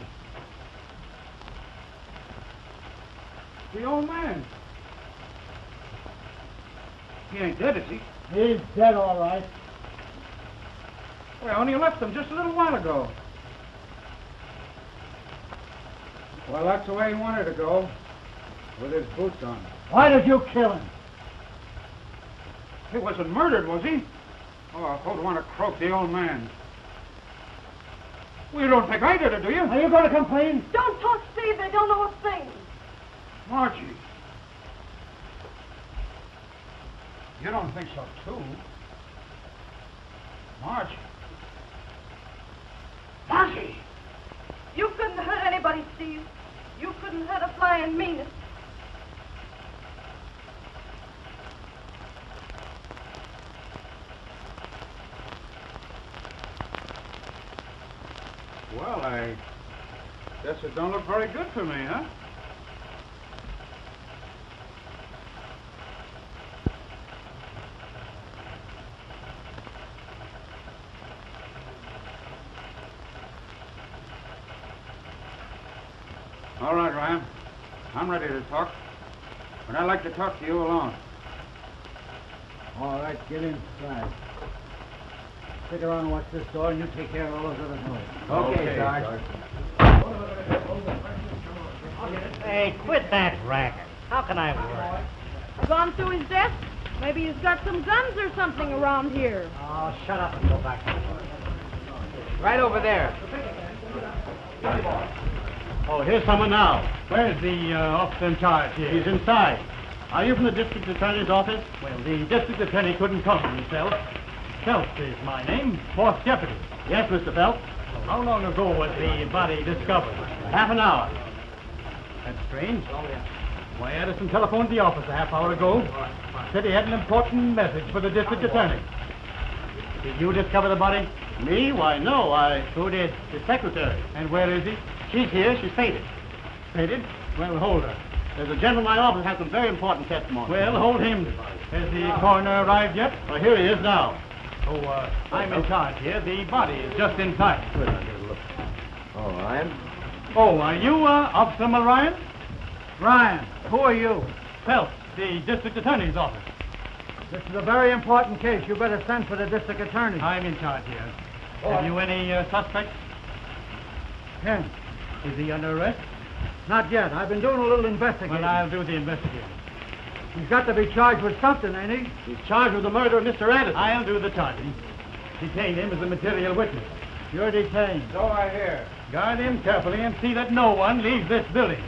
The old man. He ain't dead, is he? He's dead, all right. Well, only left him just a little while ago. Well, that's the way he wanted to go. with his boots on. Why did you kill him? He wasn't murdered, was he? Oh, I don't want to croak the old man. Well, you don't think I did it, do you? Are you going to complain? Don't talk, Steve. They don't know a thing. Margie. You don't think so, too? Margie. Margie! You couldn't hurt anybody, Steve. You couldn't hurt a fly and mean it. Well, I guess it don't look very good for me, huh? All right, Ryan. I'm ready to talk. But I'd like to talk to you alone. All right, get inside. Stick around and watch this door, and you take care of all those other doors. Okay, Sarge. Hey, quit that racket. How can I work? Gone through his desk? Maybe he's got some guns or something around here. Oh, shut up and go back. Right over there. Oh, here's someone now. Where's the officer in charge here? He's inside. Are you from the district attorney's office? Well, the district attorney couldn't come for himself. Phelps is my name, fourth deputy. Yes, Mr. Phelps. How long ago was the body discovered? Half an hour. That's strange. Why, Addison telephoned the office a half hour ago. Said he had an important message for the district attorney. Did you discover the body? Me? Why, no. Who did? The secretary. And where is he? She's here. She's fainted. Fainted? Well, hold her. There's a gentleman in my office who has some very important testimony. Well, hold him. Has the coroner arrived yet? Well, here he is now. Oh, I'm in charge here. The body is just inside. Good, I'll get a look. Oh, Ryan? Oh, are you, Officer Ryan? Ryan, who are you? Phelps, the district attorney's office. This is a very important case. You better send for the district attorney. I'm in charge here. Have you any suspects? Payne. Is he under arrest? Not yet. I've been doing a little investigating. Well, I'll do the investigating. He's got to be charged with something, ain't he? He's charged with the murder of Mr. Addison. I'll do the charging. Detain him as a material witness. You're detained. So I hear. Guard him carefully and see that no one leaves this building.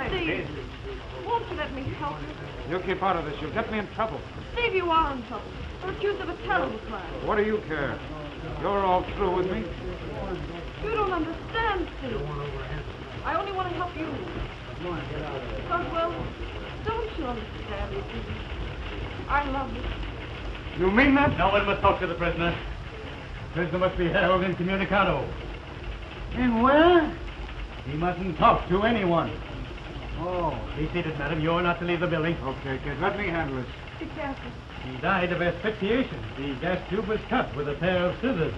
Steve, won't you let me help you? You keep out of this. You'll get me in trouble. Steve, you are in trouble. You're accused of a terrible crime. What do you care? You're all through with me. You don't understand, Steve. I only want to help you. Because, well, don't you understand, Steve? I love you. You mean that? No one must talk to the prisoner. The prisoner must be held incommunicado. In where? He mustn't talk to anyone. Oh. Be seated, madam. You're not to leave the building. Okay, kid. Let me handle it. Exactly. He died of asphyxiation. The gas tube was cut with a pair of scissors.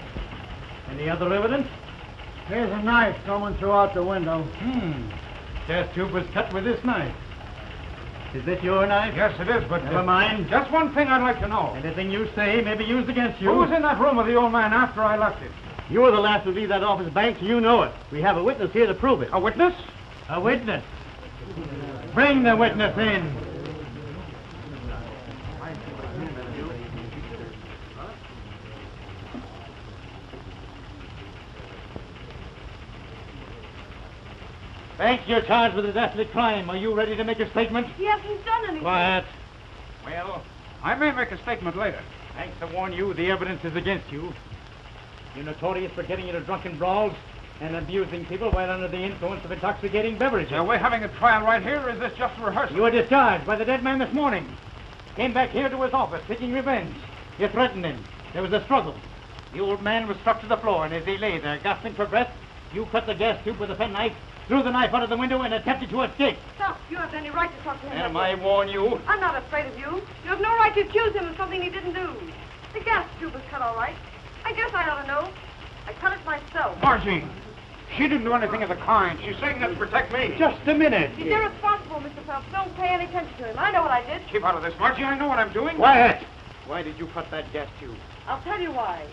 Any other evidence? Here's a knife someone threw out the window. Gas tube was cut with this knife. Is this your knife? Yes, it is, but... Never mind. Just one thing I'd like to know. Anything you say may be used against you. Who was in that room with the old man after I left it? You were the last to leave that office, Banks, and you know it. We have a witness here to prove it. A witness? A witness. Bring the witness in. Banks, you're charged with a deathly crime. Are you ready to make a statement? He hasn't done anything. Quiet. Well, I may make a statement later. Banks, I warn you, the evidence is against you. You're notorious for getting into drunken brawls and abusing people while under the influence of intoxicating beverages. Are we having a trial right here, or is this just a rehearsal? You were discharged by the dead man this morning. Came back here to his office seeking revenge. You threatened him. There was a struggle. The old man was struck to the floor, and as he lay there, gasping for breath, you cut the gas tube with a penknife, threw the knife out of the window, and attempted to escape. Stop. You haven't any right to talk to him. And I warn you. I'm not afraid of you. You have no right to accuse him of something he didn't do. The gas tube was cut all right. I guess I ought to know. I cut it myself. Margie, she didn't do anything of the kind. She's saying that to protect me. Just a minute. He's irresponsible, Mr. Phelps. Don't pay any attention to him. I know what I did. Keep out of this, Margie. I know what I'm doing. Quiet. Why did you cut that gas tube? I'll tell you why.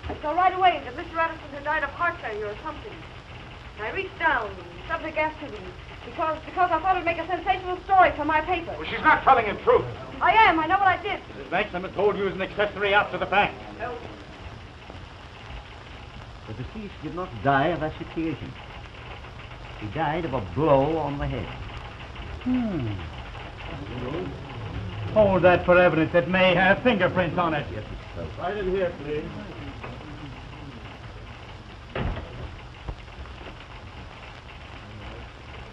I saw right away that Mr. Addison had died of heart failure or something. I reached down and shoved the gas tube in because I thought it'd make a sensational story for my paper. Well, she's not telling the truth. I am. I know what I did. Mrs. Banks, I'm told you as an accessory after the fact. The deceased did not die of asphyxiation. He died of a blow on the head. Hold that for evidence. It may have fingerprints on it. Yes, Mr. Phelps. Right in here, please.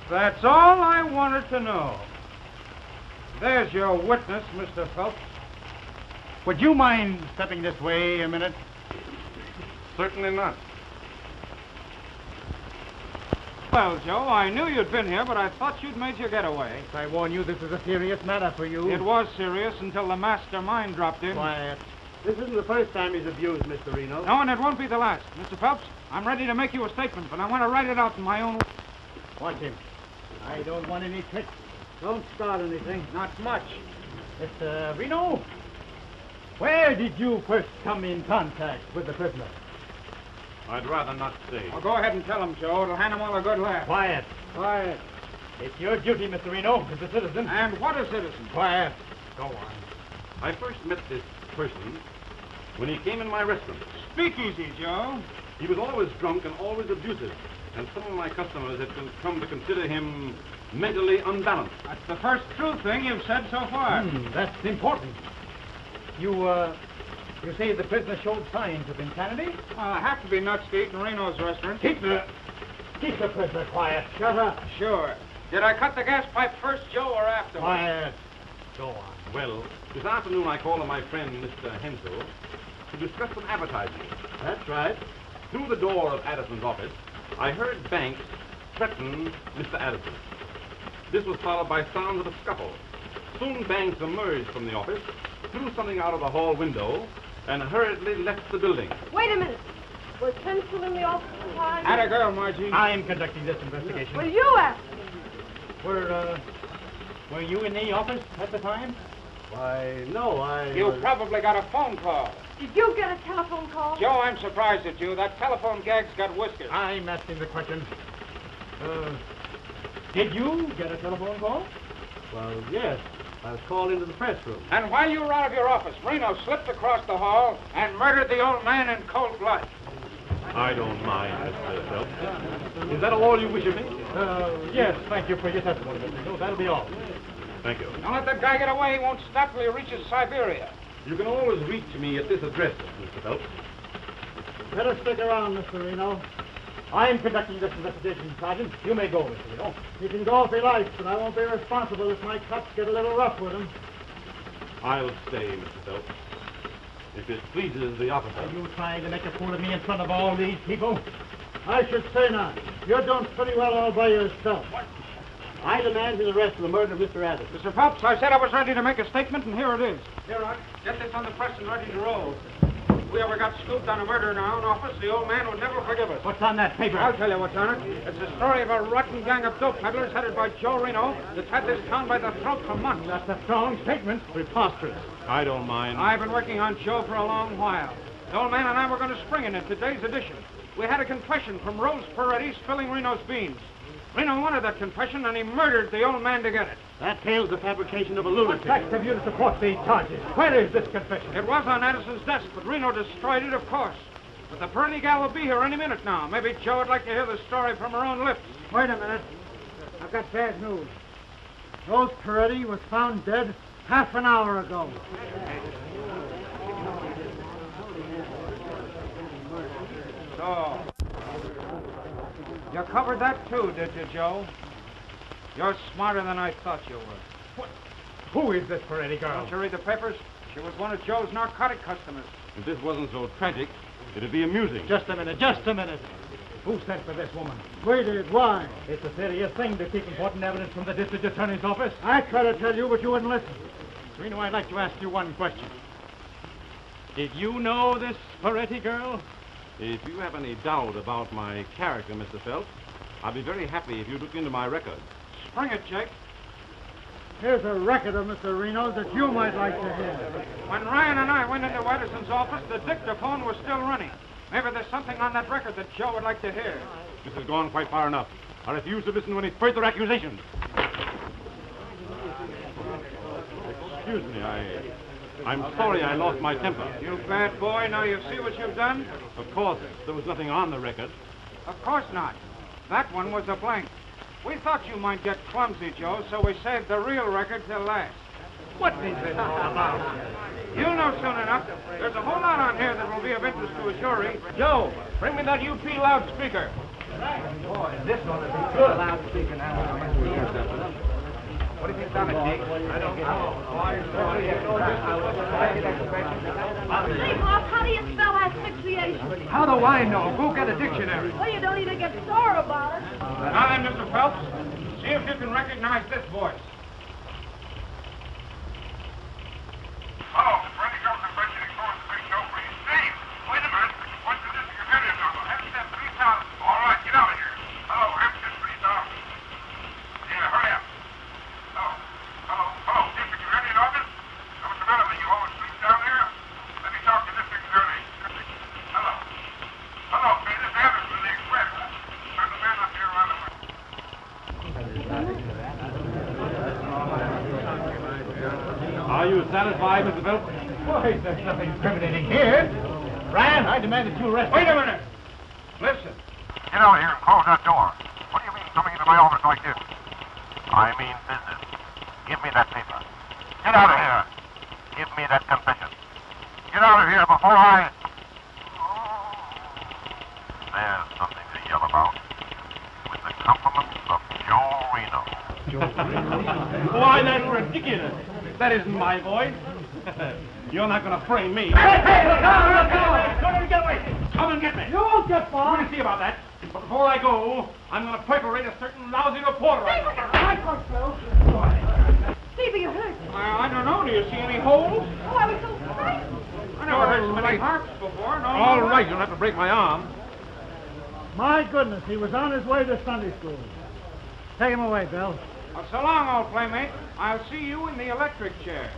That's all I wanted to know. There's your witness, Mr. Phelps. Would you mind stepping this way a minute? Certainly not. Well, Joe, I knew you'd been here, but I thought you'd made your getaway. I warn you, this is a serious matter for you. It was serious until the mastermind dropped in. Quiet. This isn't the first time he's abused Mr. Reno. No, and it won't be the last. Mr. Phelps, I'm ready to make you a statement, but I want to write it out in my own... Watch him. I don't want any tricks. Don't start anything. Not much. Mr. Reno, where did you first come in contact with the prisoner? I'd rather not say. Well, go ahead and tell him, Joe. It'll hand him all a good laugh. Quiet. Quiet. It's your duty, Mr. Reno, as a citizen. And what a citizen. Quiet. Go on. I first met this person when he came in my restaurant. Speak easy, Joe. He was always drunk and always abusive, and some of my customers had come to consider him mentally unbalanced. That's the first true thing you've said so far. That's important. You say the prisoner showed signs of insanity? Have to be nuts to eat in Reno's restaurant. Keep the prisoner quiet. Shut up. Sure. Did I cut the gas pipe first, Joe, or afterwards? Quiet. Go on. Well, this afternoon I called on my friend, Mr. Hensel, to discuss some advertising. That's right. Through the door of Addison's office, I heard Banks threaten Mr. Addison. This was followed by sounds of a scuffle. Soon Banks emerged from the office, threw something out of the hall window, and hurriedly left the building. Wait a minute. Was Hensel in the office at the time? Atta girl, Margie. I'm conducting this investigation. Well, you asked me. Were you in the office at the time? Why, no, You probably got a phone call. Did you get a telephone call? Joe, I'm surprised at you. That telephone gag's got whiskers. I'm asking the question. Did you get a telephone call? Well, yes. I was called into the press room. And while you were out of your office, Reno slipped across the hall and murdered the old man in cold blood. I don't mind, Mr. Phelps. Is that all you wish of me? Yes, thank you for your testimony, Mr. Reno. That'll be all. Thank you. Don't let that guy get away. He won't stop till he reaches Siberia. You can always reach me at this address, Mr. Phelps. Better stick around, Mr. Reno. I'm conducting this investigation, Sergeant. You may go, Mr. Reno. He can go if he likes, but I won't be responsible if my cops get a little rough with him. I'll stay, Mr. Phelps, if it pleases the officer. Are you trying to make a fool of me in front of all these people? I should say not. You're doing pretty well all by yourself. What? I demand his arrest for the murder of Mr. Addison. Mr. Phelps, I said I was ready to make a statement, and here it is. Here, Rock, get this on the press and ready to roll. If we ever got scooped on a murder in our own office, the old man would never forgive us. What's on that paper? I'll tell you what's on it. It's the story of a rotten gang of dope peddlers headed by Joe Reno that's had this town by the throat for months. That's a strong statement. Preposterous. I don't mind. I've been working on Joe for a long while. The old man and I were going to spring in today's edition. We had a confession from Rose Paredes filling Reno's beans. Reno wanted that confession, and he murdered the old man to get it. That tale's the fabrication of a What lunatic. facts have you to support these charges? Where is this confession? It was on Addison's desk, but Reno destroyed it, of course. But the Paredes gal will be here any minute now. Maybe Joe would like to hear the story from her own lips. Wait a minute. I've got bad news. Rose Paredes was found dead half an hour ago. So, you covered that too, did you, Joe? You're smarter than I thought you were. What? Who is this Paredes girl? Don't you read the papers? She was one of Joe's narcotic customers. If this wasn't so tragic, it'd be amusing. Just a minute. Who sent for this woman? We did. Why? It's a serious thing to keep important evidence from the district attorney's office. I tried to tell you, but you wouldn't listen. Reno, I'd like to ask you one question. Did you know this Paredes girl? If you have any doubt about my character, Mr. Phelps, I'd be very happy if you look into my record. Spring it, Jake. Here's a record of Mr. Reno's that you might like to hear. When Ryan and I went into Addison's office, the dictaphone was still running. Maybe there's something on that record that Joe would like to hear. This has gone quite far enough. I refuse to listen to any further accusations. Excuse me, I'm sorry I lost my temper. You bad boy, now you see what you've done? Of course, there was nothing on the record. Of course not. That one was a blank. We thought you might get clumsy, Joe, so we saved the real record till last. What is this all about? You'll know soon enough. There's a whole lot on here that will be of interest to a jury. Joe, bring me that UP loudspeaker. Boy, this one is a good loudspeaker now. What do you think's on it, Jake? I don't know. Say, Bob, how do you spell asphyxiation? How do I know? Go get a dictionary. Well, you don't even get sore about it. Now then, Mr. Phelps, see if you can recognize this voice. Hello, it's Randy Government mentioning for the big show, please. Steve, wait a minute. What's the district attorney's office? Hampstead Police House. All right, get out of here. Hello, Hampstead Police House. Yeah, hurry up. Hello, district attorney's office? What's the matter with you? Always sleep down there? Let me talk to district attorney. Hello, this is Evans from the Express. There's a man up here around the way. Are you satisfied, Mr. Phelps? Boy, there's nothing incriminating here. Ryan, I demand that you arrest. Wait a minute. Listen. Get out of here and close that door. What do you mean coming into my office like this? I mean business. Give me that paper. Get out of here. Give me that confession. Get out of here before I... There's something to yell about. With the compliments of Joe Reno. Why, that's ridiculous. That isn't my voice. You're not going to frame me. Hey, come and get away. Come and get me. You won't get far. We're going to see about that. But before I go, I'm going to perforate a certain lousy reporter. Steve, are you hurt? I don't know. Do you see any holes? Oh, I was so frightened. I never heard so many harps before. No. All right, you'll have to break my arm. My goodness, he was on his way to Sunday school. Take him away, Bill. Well, so long, old playmate. I'll see you in the electric chair.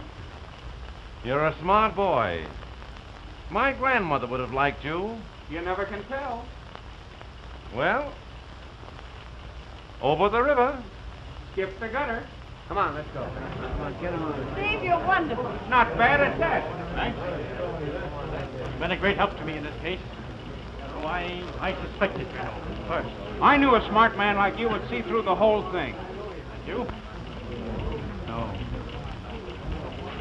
You're a smart boy. My grandmother would have liked you. You never can tell. Well, over the river. Skip the gutter. Come on, let's go. Come on, get him on. Steve, you're wonderful. Not bad at that. Thanks. You've been a great help to me in this case. Oh, I suspected you know, first. I knew a smart man like you would see through the whole thing. You? No.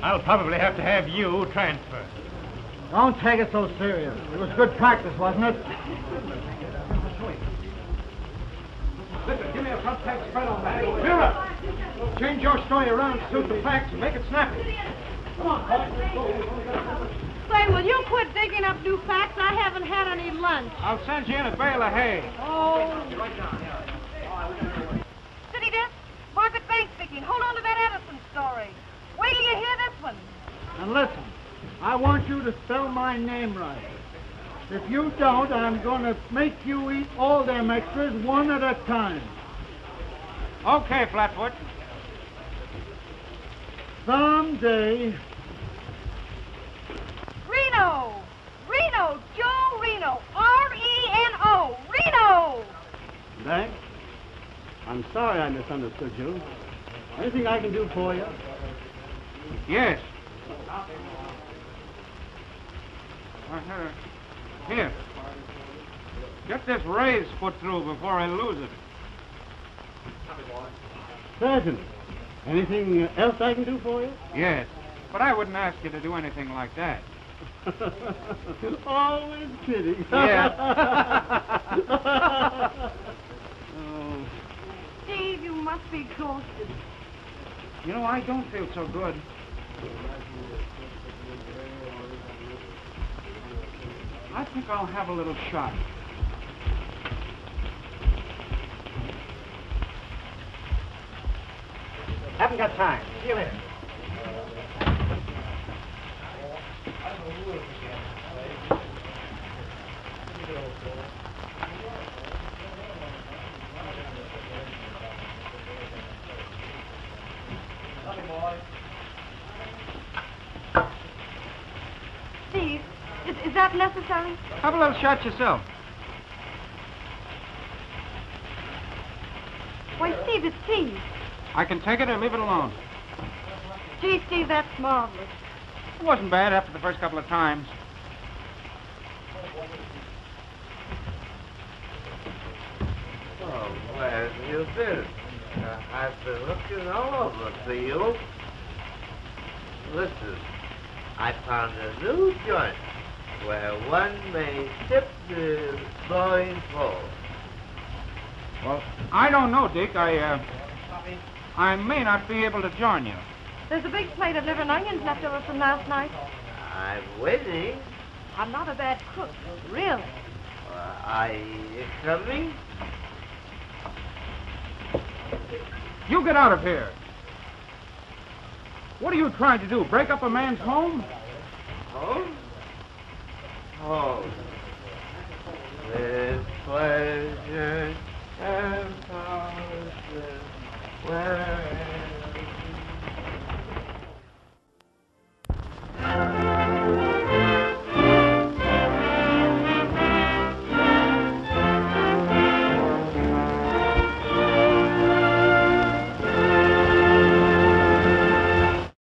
I'll probably have to have you transferred. Don't take it so serious. It was good practice, wasn't it? Listen, give me a front page spread on that. Vera! Change your story around to suit the facts and make it snappy. Come on, Paul. Say, will you quit digging up new facts? I haven't had any lunch. I'll send you in a bale of hay. Oh. City desk, Margaret Bank speaking. Hold on to that Edison story. Wait till you hear this one. And listen, I want you to spell my name right. If you don't, I'm going to make you eat all them extras one at a time. Okay, Flatfoot. Someday. Reno! Reno! Joe Reno! R-E-N-O! Reno! Bank, I'm sorry I misunderstood you. Anything I can do for you? Yes. Here. Get this raise put through before I lose it. Certainly. Anything else I can do for you? Yes. But I wouldn't ask you to do anything like that. Always kidding. Yeah. Oh. Steve, you must be exhausted. You know, I don't feel so good. I think I'll have a little shot. Haven't got time. See you later. Steve, is Is that necessary? Have a little shot yourself. Why, Steve, it's tea. I can take it or leave it alone. Gee, Steve, that's marvelous. It wasn't bad after the first couple of times. Oh, where have you been? I've been looking all over for you. Listen, I found a new joint where one may sip the flowing full. Well, I don't know, Dick. I may not be able to join you. There's a big plate of liver and onions left over from last night. I'm waiting. I'm not a bad cook, really. Are you coming? You get out of here. What are you trying to do? Break up a man's home? Home? Home.